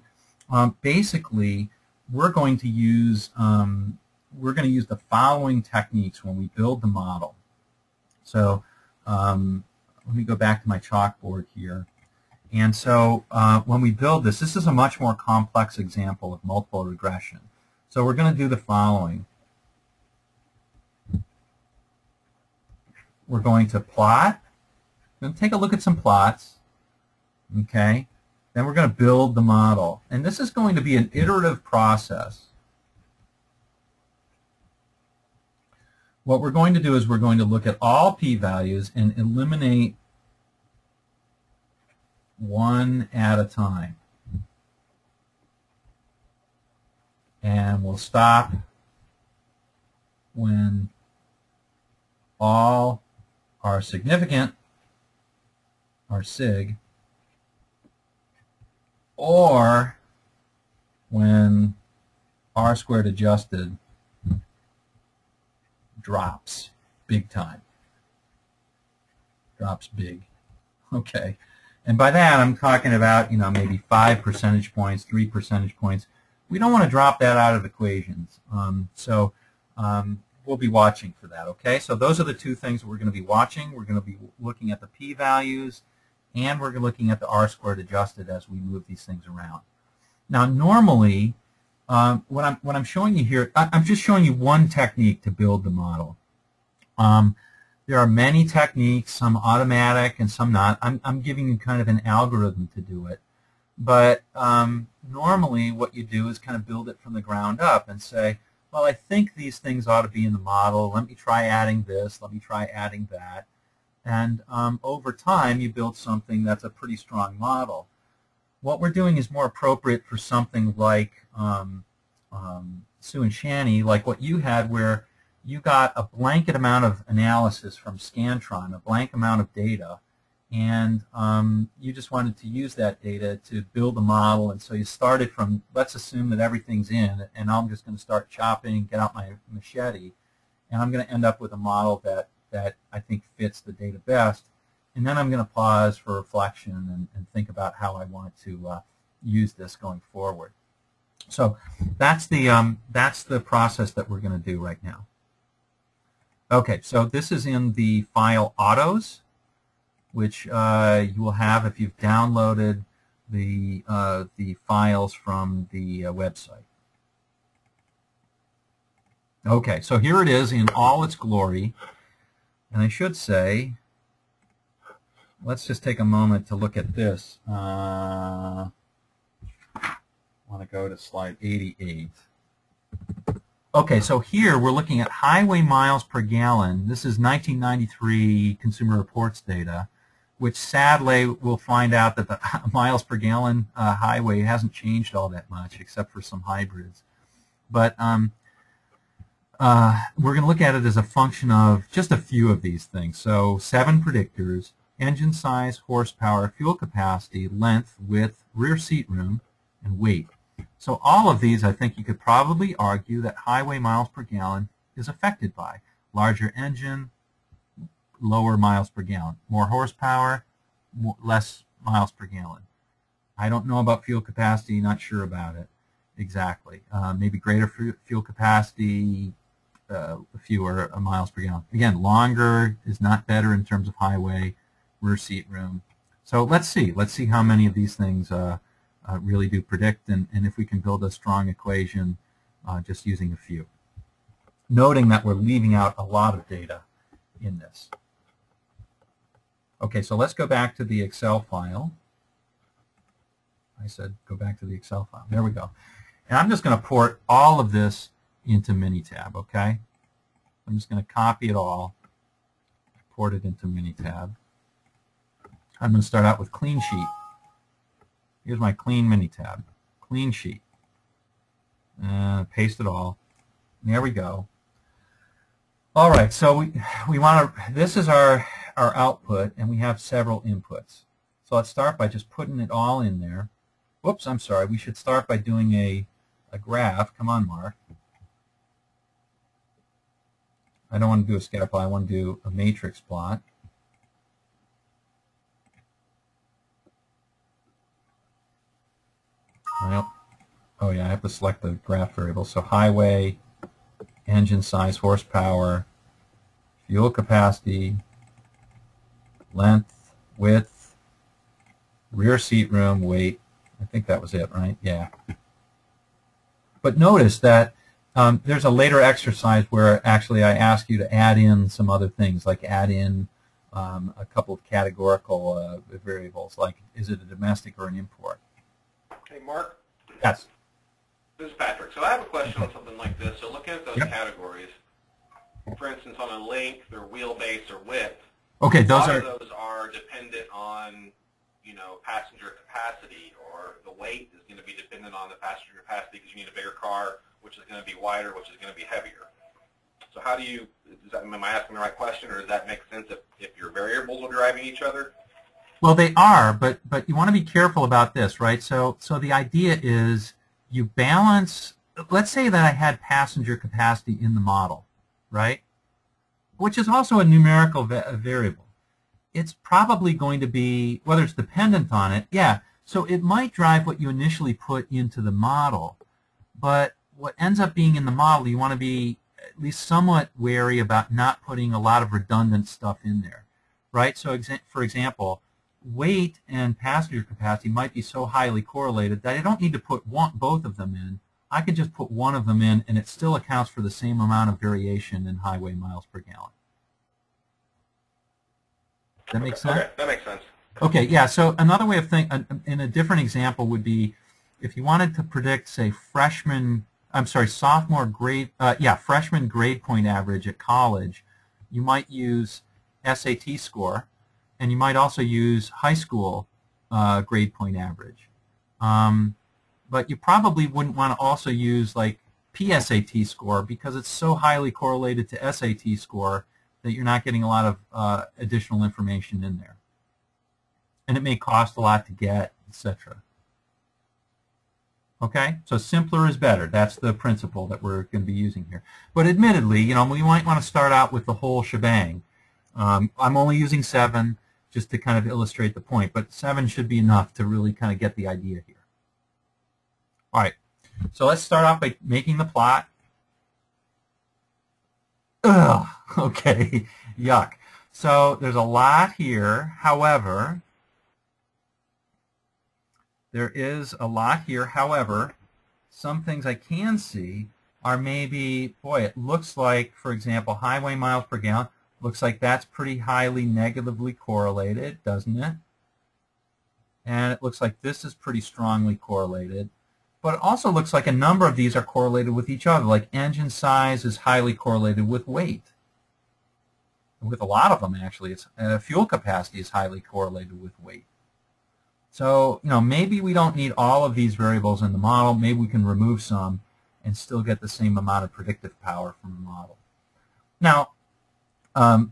Speaker 1: basically we're going to use the following techniques when we build the model. So let me go back to my chalkboard here. And so when we build this is a much more complex example of multiple regression. So we're going to do the following. We're going to plot. We're going to take a look at some plots. Okay. Then we're going to build the model. And this is going to be an iterative process. What we're going to do is we're going to look at all p-values and eliminate one at a time. And we'll stop when all are significant, are sig, or when r squared adjusted drops big time. Drops big. Okay. And by that I'm talking about, maybe 5 percentage points, 3 percentage points. We don't want to drop that out of equations. We'll be watching for that, okay? So those are the two things we're going to be watching. We're going to be looking at the p-values, and we're looking at the r squared adjusted as we move these things around. Now, normally, what I'm showing you here, I'm just showing you one technique to build the model. There are many techniques, some automatic and some not. I'm giving you kind of an algorithm to do it. But normally what you do is kind of build it from the ground up and say, well, I think these things ought to be in the model. Let me try adding this. Let me try adding that. And over time, you build something that's a pretty strong model. What we're doing is more appropriate for something like Sue and Shani, like what you had, where you got a blanket amount of analysis from Scantron, a blank amount of data, and you just wanted to use that data to build a model. And so you started from, let's assume that everything's in, and I'm just going to start chopping, get out my machete, and I'm going to end up with a model that I think fits the data best. And then I'm going to pause for reflection and think about how I want to use this going forward. So that's the process that we're going to do right now. Okay, so this is in the file autos, which you will have if you've downloaded the files from the website. Okay, so here it is in all its glory, and I should say, let's just take a moment to look at this. I want to go to slide 88. Okay, so here we're looking at highway miles per gallon. This is 1993 Consumer Reports data, which sadly we'll find out that the miles per gallon highway hasn't changed all that much except for some hybrids. But we're going to look at it as a function of just a few of these things. So 7 predictors: engine size, horsepower, fuel capacity, length, width, rear seat room, and weight. So all of these, I think you could probably argue that highway miles per gallon is affected by. Larger engine, lower miles per gallon. More horsepower, less miles per gallon. I don't know about fuel capacity, not sure about it exactly. Maybe greater fuel capacity, fewer miles per gallon. Again, longer is not better in terms of highway, rear seat room. So let's see how many of these things really do predict, and if we can build a strong equation just using a few. Noting that we're leaving out a lot of data in this. Okay, so let's go back to the Excel file. I said go back to the Excel file. There we go. And I'm just going to port all of this into Minitab, okay? I'm just going to copy it all, port it into Minitab. I'm going to start out with clean sheet. Here's my clean Minitab, clean sheet. Paste it all. There we go. All right, so we want to, this is our output, and we have several inputs. So let's start by just putting it all in there. Whoops, I'm sorry. We should start by doing a graph. Come on, Mark. I don't want to do a scatter plot. I want to do a matrix plot. Well, Oh yeah, I have to select the graph variable. So highway, engine size, horsepower, fuel capacity, length, width, rear seat room, weight. I think that was it, right? Yeah. But notice that there's a later exercise where actually I ask you to add in some other things, like add in a couple of categorical variables, like is it a domestic or an import?
Speaker 3: Hey, Mark.
Speaker 1: Yes.
Speaker 3: This is Patrick. So I have a question on something like this. So looking at those
Speaker 1: Yep.
Speaker 3: categories, for instance, on a length or wheelbase or width,
Speaker 1: Okay,
Speaker 3: a
Speaker 1: those
Speaker 3: lot
Speaker 1: are.
Speaker 3: of those are dependent on, passenger capacity, or the weight is going to be dependent on the passenger capacity because you need a bigger car, which is going to be wider, which is going to be heavier. So how do you, am I asking the right question, or does that make sense if your variables are driving each other?
Speaker 1: Well, they are, but you want to be careful about this, right? So the idea is you balance. Let's say that I had passenger capacity in the model, right? Which is also a numerical variable. It's probably going to be, whether it's dependent on it, yeah. So it might drive what you initially put into the model, but what ends up being in the model, you want to be at least somewhat wary about not putting a lot of redundant stuff in there, right? So for example, weight and passenger capacity might be so highly correlated that I don't need to put both of them in. I can just put one of them in, and it still accounts for the same amount of variation in highway miles per gallon. Does that make sense?
Speaker 3: Okay, that makes sense.
Speaker 1: Okay, yeah, so another way of thinking, in a different example would be if you wanted to predict, say, freshman grade point average at college, you might use SAT score, and you might also use high school grade point average. But you probably wouldn't want to also use like PSAT score because it's so highly correlated to SAT score that you're not getting a lot of additional information in there. And it may cost a lot to get, etc. Okay, so simpler is better. That's the principle that we're going to be using here. But admittedly, we might want to start out with the whole shebang. I'm only using 7 just to kind of illustrate the point, but 7 should be enough to really kind of get the idea here. All right, so let's start off by making the plot. Ugh, okay, yuck. So there's a lot here. However, some things I can see are maybe, boy, it looks like, for example, highway miles per gallon, looks like that's pretty highly negatively correlated, doesn't it? And it looks like this is pretty strongly correlated. But it also looks like a number of these are correlated with each other, like engine size is highly correlated with weight. With a lot of them, actually, it's fuel capacity is highly correlated with weight. So, maybe we don't need all of these variables in the model. Maybe we can remove some and still get the same amount of predictive power from the model. Now,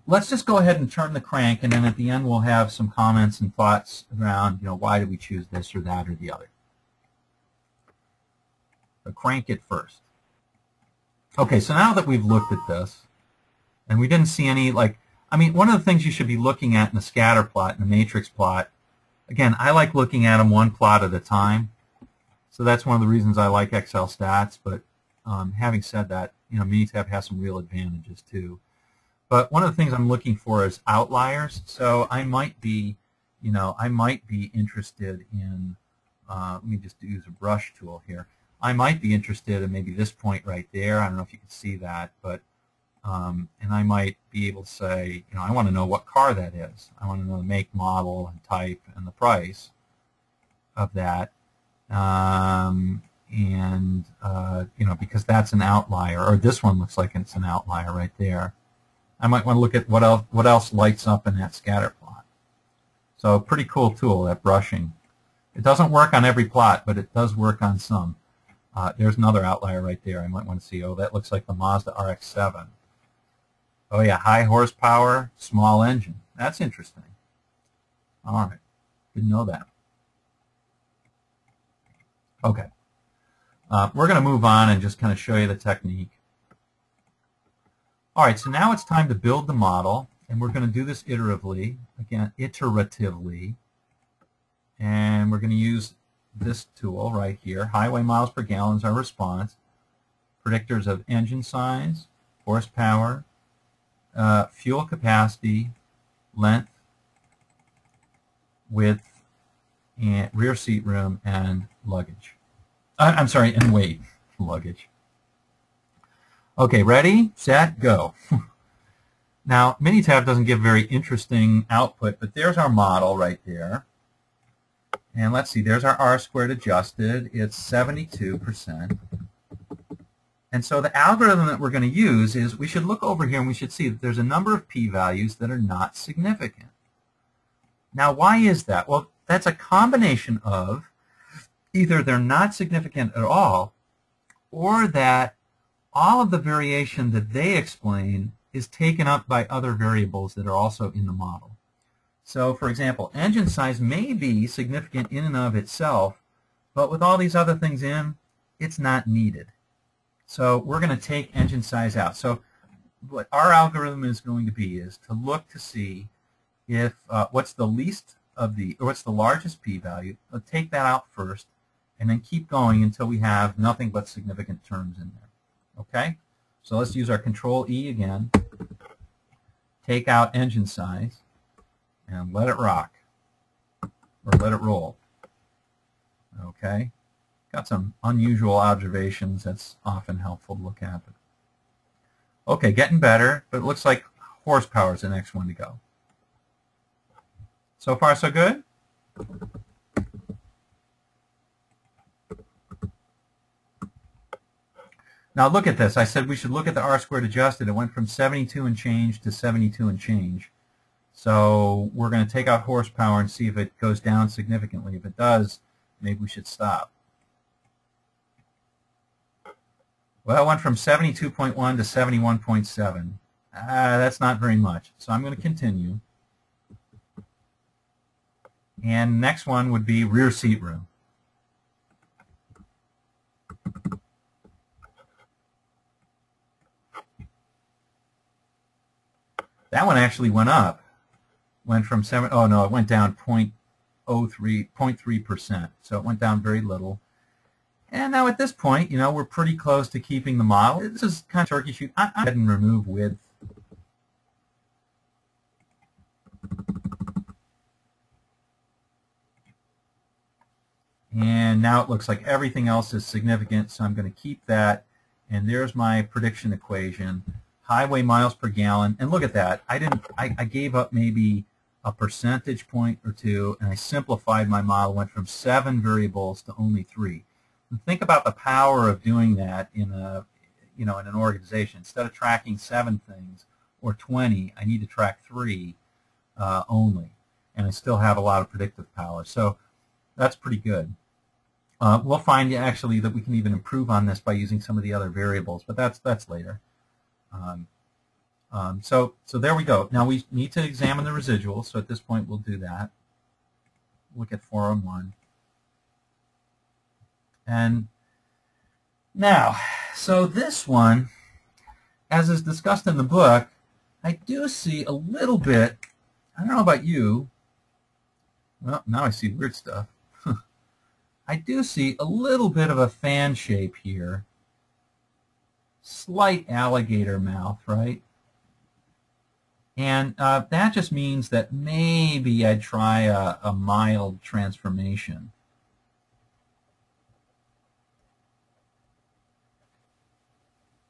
Speaker 1: let's just go ahead and turn the crank, and then at the end we'll have some comments and thoughts around, why do we choose this or that or the other. So crank it first. Okay, so now that we've looked at this, and we didn't see any, one of the things you should be looking at in a scatter plot, in a matrix plot, again, I like looking at them one plot at a time. So that's one of the reasons I like Excel stats. But having said that, Minitab has some real advantages too. But one of the things I'm looking for is outliers. So I might be, interested in, let me just use a brush tool here. I might be interested in maybe this point right there. I don't know if you can see that, but and I might be able to say, I want to know what car that is. I want to know the make, model, and type, and the price of that. Because that's an outlier, or this one looks like it's an outlier right there. I might want to look at what else lights up in that scatter plot. So pretty cool tool, that brushing. It doesn't work on every plot, but it does work on some. There's another outlier right there. I might want to see, oh, that looks like the Mazda RX-7. Oh yeah, high horsepower, small engine. That's interesting. All right, didn't know that. Okay, we're going to move on and just kind of show you the technique. All right, so now it's time to build the model, and we're going to do this iteratively. Again, iteratively. And we're going to use this tool right here. Highway miles per gallon is our response. Predictors of engine size, horsepower, fuel capacity, length, width, and rear seat room, and luggage. I'm sorry, and weight. Luggage. Okay, ready, set, go. Now, Minitab doesn't give very interesting output, but there's our model right there. And let's see, there's our R-squared adjusted. It's 72%. And so the algorithm that we're going to use is we should look over here and we should see that there's a number of p-values that are not significant. Now, why is that? Well, that's a combination of either they're not significant at all, or that all of the variation that they explain is taken up by other variables that are also in the model. So, for example, engine size may be significant in and of itself, but with all these other things in, it's not needed. So we're going to take engine size out. So what our algorithm is going to be is to look to see if what's the least of the, or what's the largest p-value. We'll take that out first, and then keep going until we have nothing but significant terms in there. Okay? So let's use our Control E again. Take out engine size, and let it rock, or let it roll. Okay? Got some unusual observations. That's often helpful to look at. Okay, getting better, but it looks like horsepower is the next one to go. So far, so good? Now look at this. I said we should look at the R-squared adjusted. It went from 72 and change to 72 and change. So we're going to take out horsepower and see if it goes down significantly. If it does, maybe we should stop. Well, it went from 72.1 to 71.7. That's not very much. So I'm going to continue. And next one would be rear seat room. That one actually went up. Went from 7, oh no, it went down 0.3%. So it went down very little. And now at this point, you know, we're pretty close to keeping the model. This is kind of turkey shoot. I'm going to go ahead and remove width. And now it looks like everything else is significant, so I'm going to keep that. And there's my prediction equation. Highway miles per gallon. And look at that. I gave up maybe a percentage point or two, and I simplified my model, went from 7 variables to only 3. And think about the power of doing that in a, in an organization. Instead of tracking 7 things or 20, I need to track 3 only, and I still have a lot of predictive power. So that's pretty good. We'll find actually that we can even improve on this by using some of the other variables, but that's later. So there we go. Now we need to examine the residuals, so at this point we'll do that. Look at 401. And now, so this one, as is discussed in the book, I do see a little bit, I don't know about you, well, now I see weird stuff. I do see a little bit of a fan shape here. Slight alligator mouth, right? And that just means that maybe I'd try a mild transformation.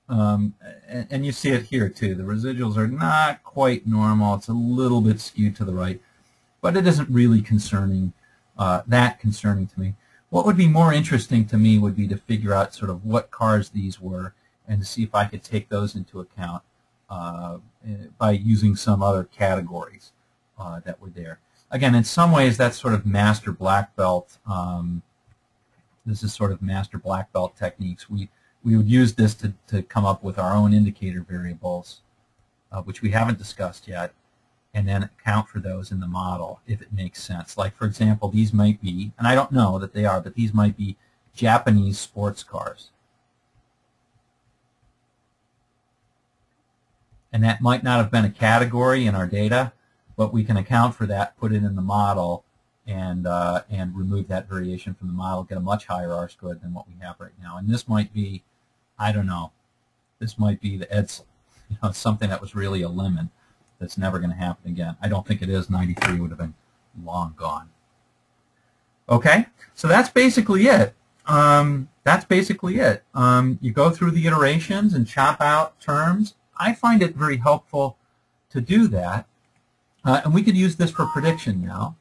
Speaker 1: And you see it here too. The residuals are not quite normal. It's a little bit skewed to the right, but it isn't really concerning, that concerning to me. What would be more interesting to me would be to figure out sort of what cars these were and to see if I could take those into account by using some other categories that were there. Again, in some ways, that's sort of master black belt. This is sort of master black belt techniques. We would use this to come up with our own indicator variables, which we haven't discussed yet, and then account for those in the model if it makes sense. Like, for example, these might be, and I don't know that they are, but these might be Japanese sports cars. And that might not have been a category in our data, but we can account for that, put it in the model, and remove that variation from the model, get a much higher R-squared than what we have right now. And this might be, I don't know, this might be something that was really a lemon that's never going to happen again. I don't think it is. 93 would have been long gone. Okay, so that's basically it. You go through the iterations and chop out terms. I find it very helpful to do that. And we could use this for prediction now,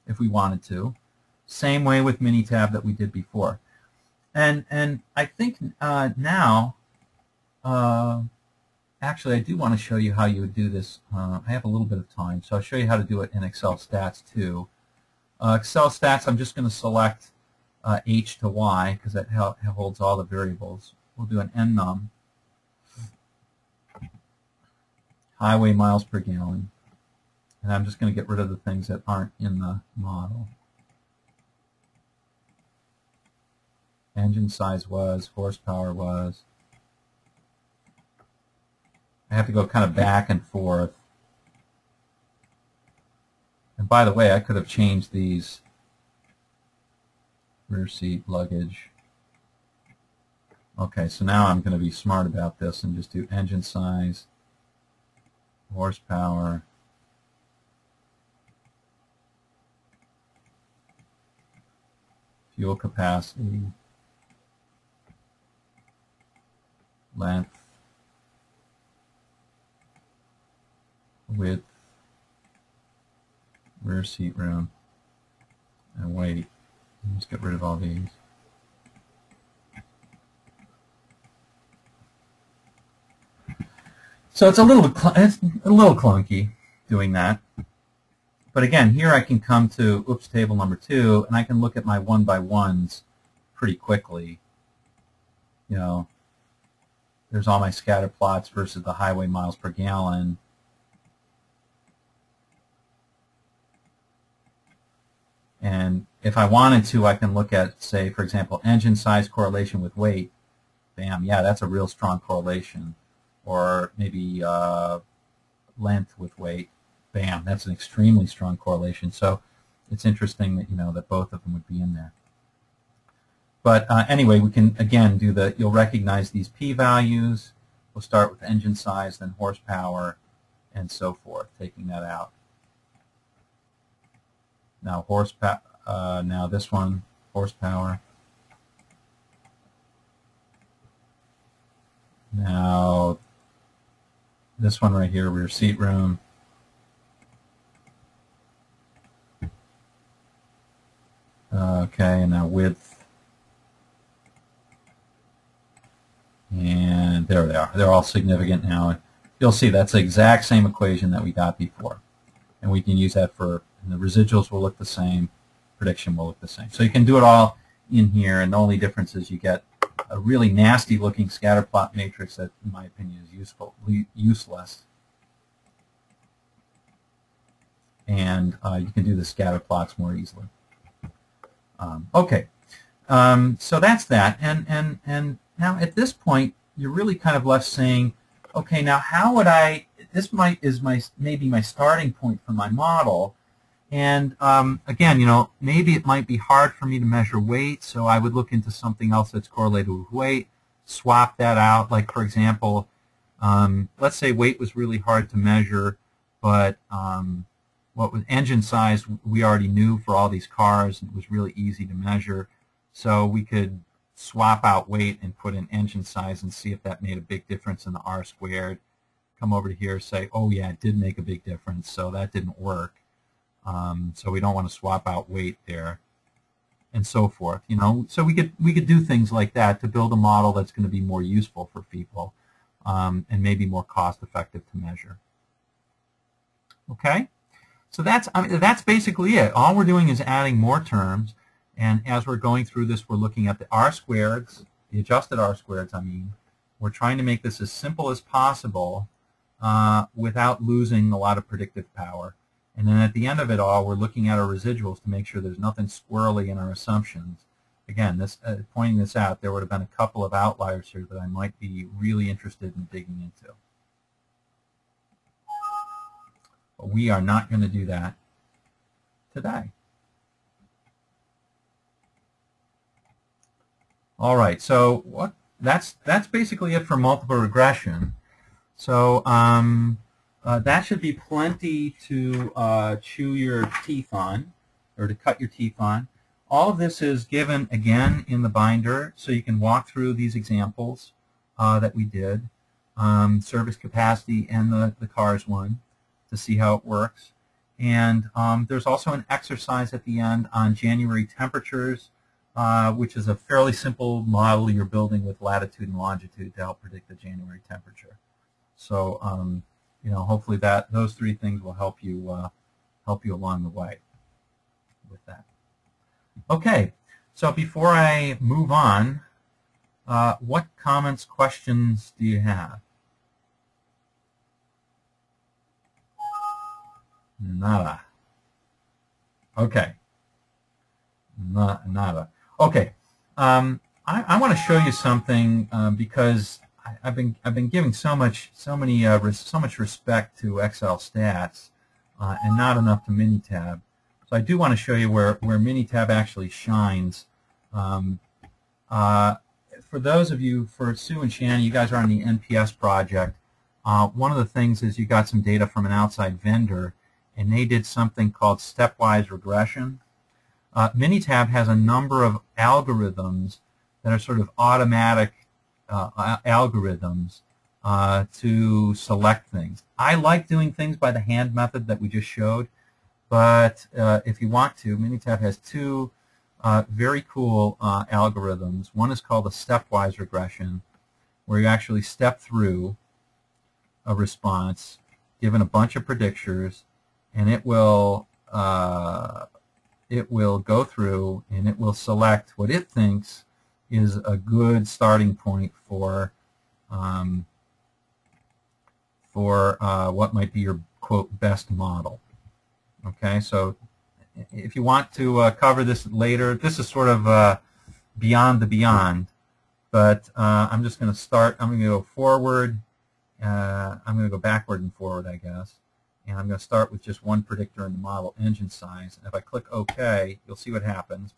Speaker 1: if we wanted to. Same way with Minitab that we did before. And I think now, actually I do want to show you how you would do this. I have a little bit of time, so I'll show you how to do it in Excel Stats too. Excel Stats, I'm just going to select H to Y because that holds all the variables. We'll do an nnum, highway miles per gallon, and I'm just going to get rid of the things that aren't in the model. Engine size was, horsepower was. I have to go kind of back and forth. And by the way, I could have changed these rear seat, luggage. Okay, so now I'm going to be smart about this and just do engine size, horsepower, fuel capacity, length, width, rear seat room, and weight. Let's get rid of all these. So it's a little clunky doing that. But again, here I can come to table number 2, and I can look at my 1x1s pretty quickly. You know, there's all my scatter plots versus the highway miles per gallon. And if I wanted to, I can look at, say, for example, engine size correlation with weight. Bam, yeah, that's a real strong correlation. Or maybe length with weight. Bam, that's an extremely strong correlation. So it's interesting that, that both of them would be in there. But anyway, we can, again, do you'll recognize these p-values. We'll start with engine size, then horsepower, and so forth, taking that out. Now horsepower, now this one, horsepower. Now this one right here, rear seat room. Okay, and now width. And there they are. They're all significant now. You'll see that's the exact same equation that we got before. And we can use that for, and the residuals will look the same, prediction will look the same. So you can do it all in here, and the only difference is you get a really nasty looking scatter plot matrix that, in my opinion, is useless. And you can do the scatter plots more easily. Okay, so that's that. And now at this point, you're really kind of left saying, okay, now how would I? This maybe my starting point for my model. And again, maybe it might be hard for me to measure weight, so I would look into something else that's correlated with weight, swap that out. Like, for example, let's say weight was really hard to measure, but what was engine size we already knew for all these cars, and it was really easy to measure. So we could swap out weight and put in engine size and see if that made a big difference in the R-squared. Come over to here, say, oh yeah, it did make a big difference, so that didn't work. So we don't want to swap out weight there, and so forth. So we could do things like that to build a model that's going to be more useful for people, and maybe more cost-effective to measure. Okay, so that's basically it. All we're doing is adding more terms, and as we're going through this, we're looking at the R-squareds, the adjusted R-squareds. I mean, we're trying to make this as simple as possible without losing a lot of predictive power. And then at the end of it all, we're looking at our residuals to make sure there's nothing squirrely in our assumptions. Again, pointing this out, there would have been a couple of outliers here that I might be really interested in digging into. But we are not going to do that. today. All right, so that's basically it for multiple regression. So that should be plenty to chew your teeth on, or to cut your teeth on. All of this is given again in the binder, so you can walk through these examples that we did, service capacity and the cars one, to see how it works. And there's also an exercise at the end on January temperatures, which is a fairly simple model you're building with latitude and longitude to help predict the January temperature. So, you know, hopefully those three things will help you along the way with that. Okay, so before I move on, what comments, questions do you have? Nada. Okay. Nada. Okay. I want to show you something because I've been giving so much respect to Excel stats and not enough to Minitab. So I do want to show you where Minitab actually shines. For those of you, for Sue and Shannon, you guys are on the NPS project. One of the things is you got some data from an outside vendor, and they did something called Stepwise Regression. Minitab has a number of algorithms that are sort of automatic algorithms to select things. I like doing things by the hand method that we just showed, but if you want to, Minitab has two very cool algorithms. One is called a stepwise regression, where you actually step through a response given a bunch of predictors, and it will go through and it will select what it thinks is a good starting point for what might be your, quote, best model. Okay, so if you want to cover this later, this is sort of beyond the beyond, but I'm just going to start. I'm going to go forward. I'm going to go backward and forward, I guess. And I'm going to start with just one predictor in the model, engine size. And if I click OK, you'll see what happens.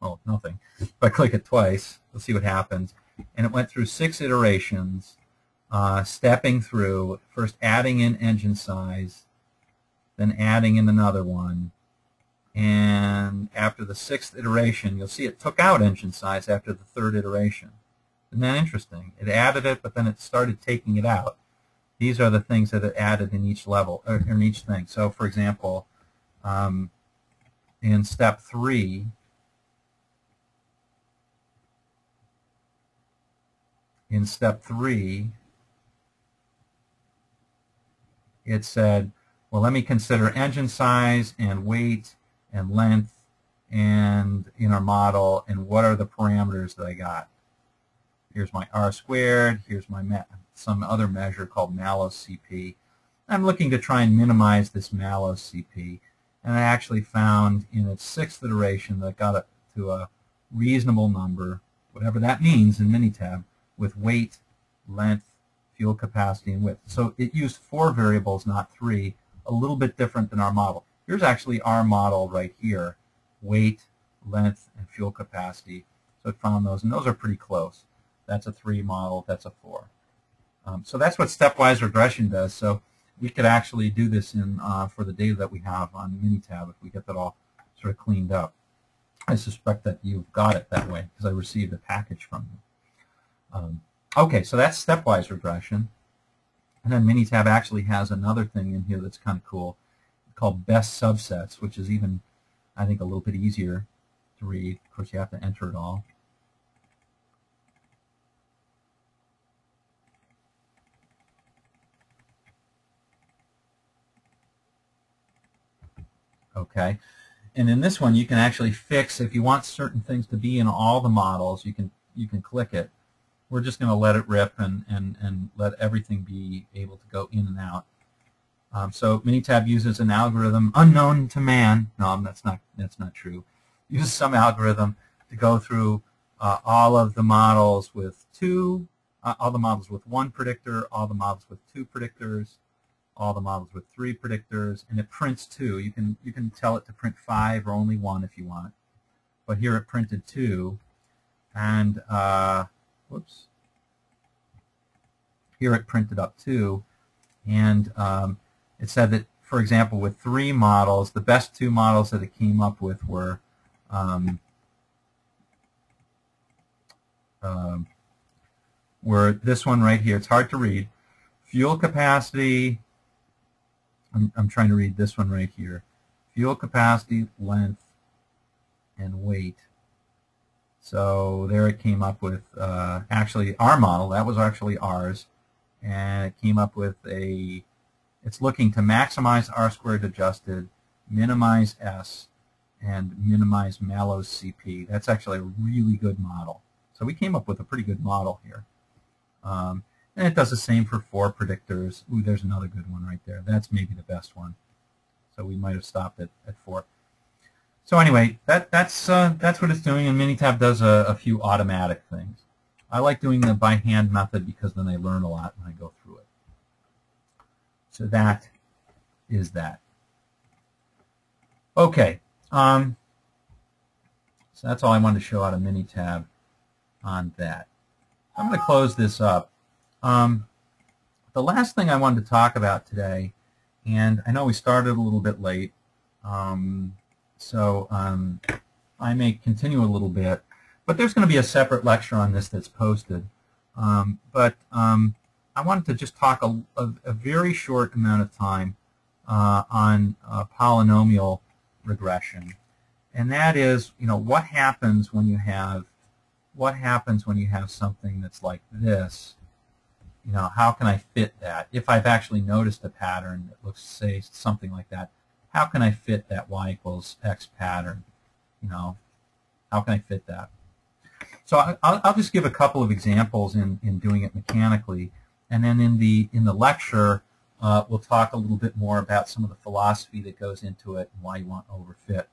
Speaker 1: Oh, nothing. If I click it twice, you'll see what happens. And it went through 6 iterations, stepping through, first adding in engine size, then adding in another one. And after the 6th iteration, you'll see it took out engine size after the 3rd iteration. Isn't that interesting? It added it, but then it started taking it out. These are the things that it added in each level, or in each thing. So, for example, in step 3, it said, well, let me consider engine size and weight and length and in our model, and what are the parameters that I got? Here's my R squared, here's my some other measure called malloc CP. I'm looking to try and minimize this malloc CP, and I actually found in its 6th iteration that I got it to a reasonable number, whatever that means in Minitab, with weight, length, fuel capacity, and width. So it used 4 variables, not 3, a little bit different than our model. Here's actually our model right here, weight, length, and fuel capacity. So it found those, and those are pretty close. That's a 3 model, that's a 4. So that's what stepwise regression does. So we could actually do this in for the data that we have on Minitab if we get that all sort of cleaned up. I suspect that you've got it that way because I received a package from you. Okay, so that's stepwise regression. And then Minitab actually has another thing in here that's kind of cool called best subsets, which is even, I think, a little bit easier to read. Of course, you have to enter it all. Okay, and in this one you can actually fix, if you want certain things to be in all the models, you can click it. We're just going to let it rip and let everything be able to go in and out. So Minitab uses an algorithm unknown to man. No, that's not true. Uses some algorithm to go through all of the models with 1 predictor, all the models with 2 predictors, all the models with 3 predictors, and it prints 2. You can tell it to print 5 or only 1 if you want. But here it printed 2, and whoops. Here it printed up 2, and it said that, for example, with 3 models, the best 2 models that it came up with were this one right here. It's hard to read. Fuel capacity. I'm trying to read this one right here. Fuel capacity, length, and weight. So there it came up with actually our model. That was actually ours. And it came up with it's looking to maximize R squared adjusted, minimize S, and minimize Mallows CP. That's actually a really good model. So we came up with a pretty good model here. And it does the same for 4 predictors. Ooh, there's another good one right there. That's maybe the best one. So we might have stopped at 4. So anyway, that's what it's doing, and Minitab does a few automatic things. I like doing the by hand method because then I learn a lot when I go through it. So that is that. Okay. So that's all I wanted to show out of Minitab on that. I'm going to close this up. The last thing I wanted to talk about today, and I know we started a little bit late, so I may continue a little bit, but there's going to be a separate lecture on this that's posted. But I wanted to just talk a very short amount of time on polynomial regression, and that is, what happens when you have something that's like this. How can I fit that? If I've actually noticed a pattern that looks, say, something like that, how can I fit that y equals x pattern? How can I fit that? So I'll just give a couple of examples in doing it mechanically, and then in the lecture we'll talk a little bit more about some of the philosophy that goes into it and why you want to overfit.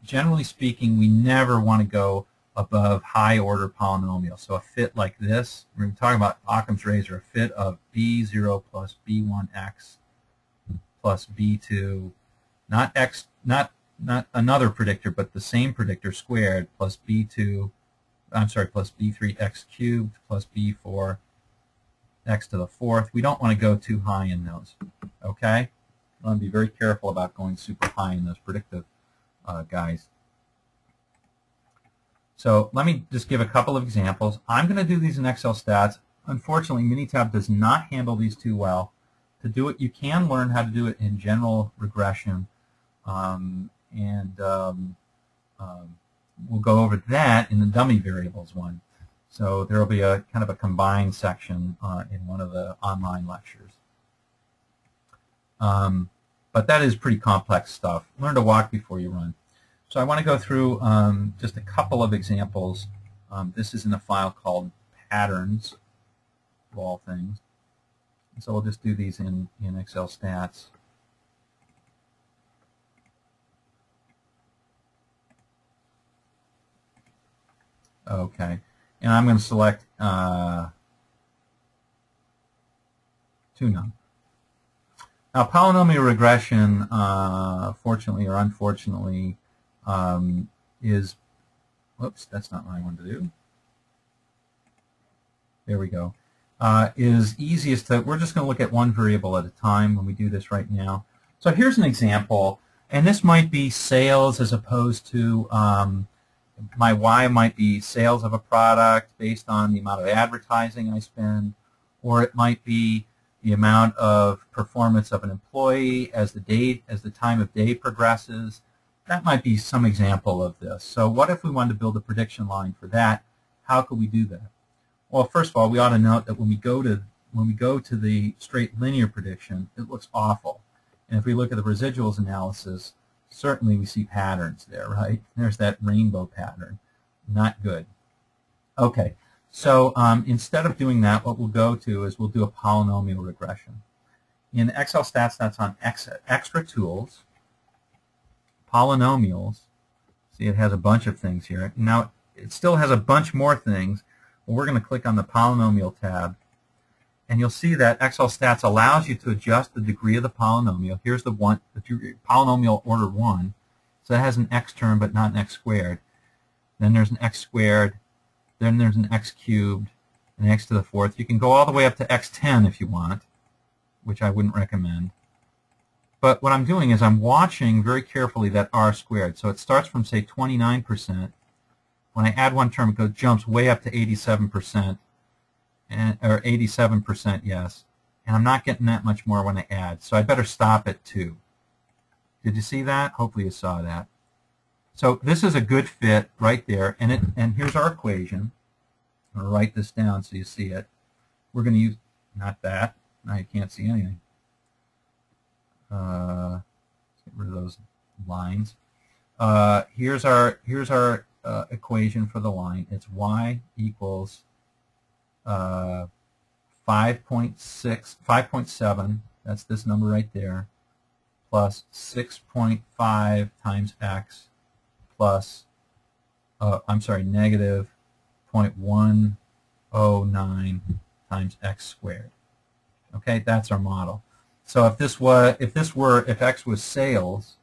Speaker 1: Generally speaking, we never want to go above high-order polynomial. So a fit like this, we're talking about Occam's razor, a fit of b0 plus b1x plus b2, not x, not another predictor, but the same predictor squared plus b2, plus b3x cubed plus b4 x to the 4th. We don't want to go too high in those. Okay? I want to be very careful about going super high in those predictive guys. So let me just give a couple of examples. I'm going to do these in Excel stats. Unfortunately, Minitab does not handle these too well. To do it, you can learn how to do it in general regression, and we'll go over that in the dummy variables one. So there will be a kind of a combined section in one of the online lectures. But that is pretty complex stuff. Learn to walk before you run. So I want to go through just a couple of examples. This is in a file called patterns, of all things. And so we'll just do these in Excel stats. Okay. And I'm going to select 2 num. Now, polynomial regression, fortunately or unfortunately, is, whoops, that's not what I wanted to do. There we go. Is easiest to, we're just going to look at one variable at a time when we do this right now. So here's an example, and this might be sales as opposed to, my Y might be sales of a product based on the amount of advertising I spend, or it might be the amount of performance of an employee as the time of day progresses. That might be some example of this. So what if we wanted to build a prediction line for that? How could we do that? Well, first of all, we ought to note that when we go to the straight linear prediction, it looks awful. And if we look at the residuals analysis, certainly we see patterns there, right? There's that rainbow pattern. Not good. Okay, so instead of doing that, what we'll go to is we'll do a polynomial regression. In Excel stats, that's on extra tools, polynomials. See, it has a bunch of things here. Now, it still has a bunch more things, but we're going to click on the polynomial tab. And you'll see that Excel stats allows you to adjust the degree of the polynomial. Here's the polynomial order 1. So it has an x term but not an x squared. Then there's an x squared. Then there's an x cubed, an x to the 4th. You can go all the way up to x10 if you want, which I wouldn't recommend. But what I'm doing is I'm watching very carefully that r squared. So it starts from, say, 29%. When I add one term, it jumps way up to 87%, or 87%, yes. And I'm not getting that much more when I add. So I better stop at 2. Did you see that? Hopefully you saw that. So this is a good fit right there. And here's our equation. I'm going to write this down so you see it. We're going to use, not that. Now you can't see anything. Let's get rid of those lines. Here's our equation for the line. It's y equals 5.7. That's this number right there. Plus 6.5 times x plus, negative 0.109 times x squared. Okay, that's our model. So if x was sales,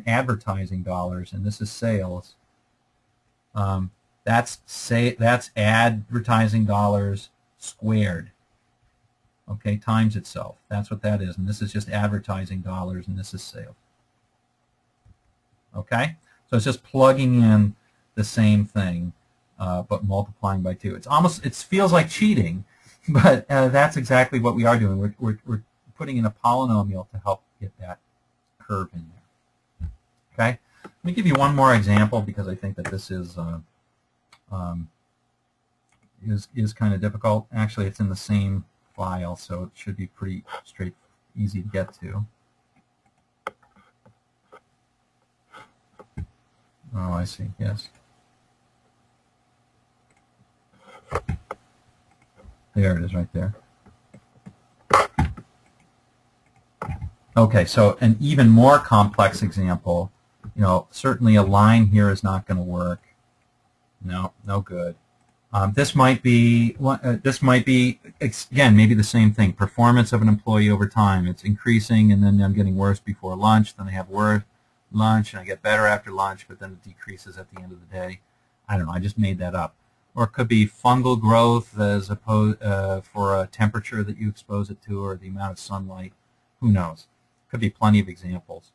Speaker 1: advertising dollars, and this is sales, that's advertising dollars squared. Okay, times itself. That's what that is. And this is just advertising dollars, and this is sales. Okay? So it's just plugging in the same thing, but multiplying by 2. It feels like cheating, but that's exactly what we are doing. We're putting in a polynomial to help get that curve in there. Okay? Let me give you one more example because I think that this is kind of difficult. Actually, it's in the same file, so it should be pretty easy to get to. Oh, I see. Yes. There it is right there. Okay, so an even more complex example. Certainly a line here is not going to work. No good. This might be again maybe the same thing. Performance of an employee over time. It's increasing, and then I'm getting worse before lunch. Then I have worse lunch, and I get better after lunch, but then it decreases at the end of the day. I don't know. I just made that up. Or it could be fungal growth as opposed for a temperature that you expose it to, or the amount of sunlight. Who knows? Could be plenty of examples.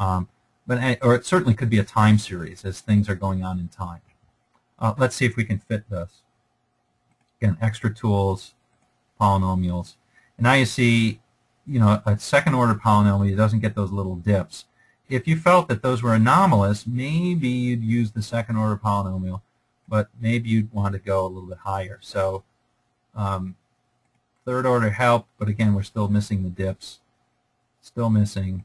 Speaker 1: Or it certainly could be a time series as things are going on in time. Let's see if we can fit this. Again, extra tools, polynomials. And now you see, a second order polynomial doesn't get those little dips. If you felt that those were anomalous, maybe you'd use the second order polynomial, but maybe you'd want to go a little bit higher. So third order helped, but again, we're still missing the dips. Still missing.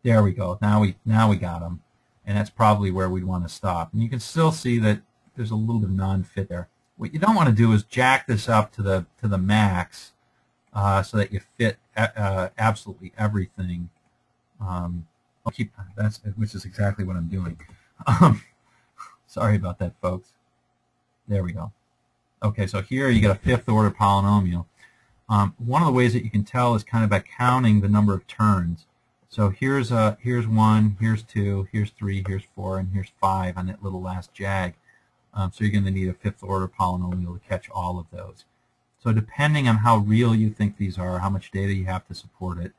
Speaker 1: There we go. Now we got them. And that's probably where we'd want to stop. And you can still see that there's a little bit of non-fit there. What you don't want to do is jack this up to the max so that you fit absolutely everything. Which is exactly what I'm doing. Sorry about that, folks. There we go. Okay, so here you get a fifth order polynomial. One of the ways that you can tell is kind of by counting the number of turns. So here's 1, here's 2, here's 3, here's 4, and here's 5 on that little last jag. So you're going to need a fifth order polynomial to catch all of those. So depending on how real you think these are, how much data you have to support it,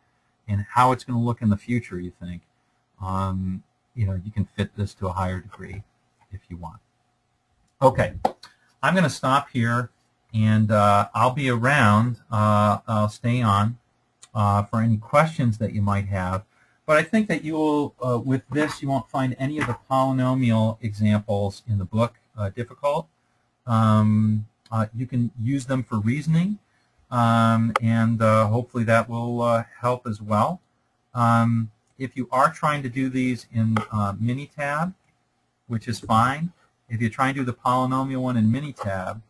Speaker 1: and how it's going to look in the future, you think, you can fit this to a higher degree if you want. Okay, I'm going to stop here, and I'll be around. I'll stay on for any questions that you might have. But I think that you will, with this, you won't find any of the polynomial examples in the book difficult. You can use them for reasoning, and hopefully that will help as well. If you are trying to do these in Minitab, which is fine, if you try and do the polynomial one in Minitab,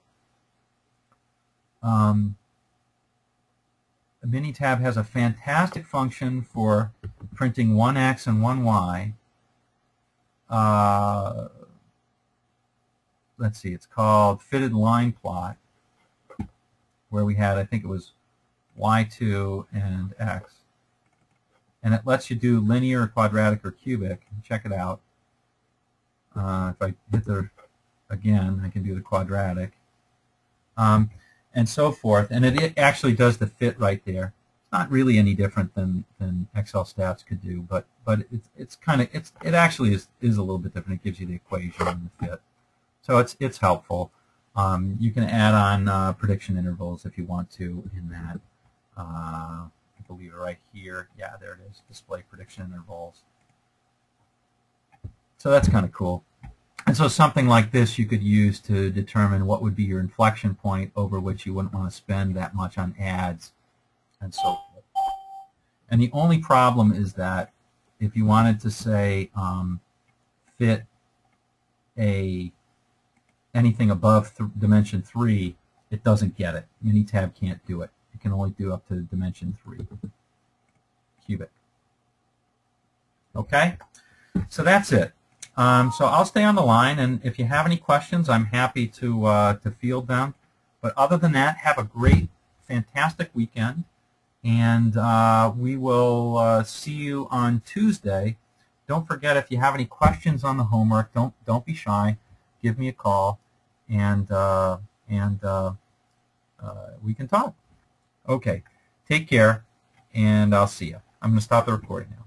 Speaker 1: Minitab has a fantastic function for printing one x and one y. Let's see, it's called fitted line plot. where we had, I think it was y2 and x. And it lets you do linear, quadratic, or cubic. Check it out. If I hit the, again, I can do the quadratic. And so forth. And it actually does the fit right there. It's not really any different than Excel stats could do, but it actually is a little bit different. It gives you the equation and the fit. So it's helpful. You can add on prediction intervals if you want to in that. I believe it right here. Yeah, there it is. Display prediction intervals. So that's kind of cool. And so something like this you could use to determine what would be your inflection point over which you wouldn't want to spend that much on ads and so forth. And the only problem is that if you wanted to say fit anything above dimension 3, it doesn't get it. Minitab can't do it. It can only do up to dimension 3 cubic. Okay? So that's it. So I'll stay on the line, and if you have any questions, I'm happy to field them. But other than that, have a great, fantastic weekend, and we will see you on Tuesday. Don't forget, if you have any questions on the homework, don't be shy. Give me a call, and we can talk. Okay, take care, and I'll see you. I'm going to stop the recording now.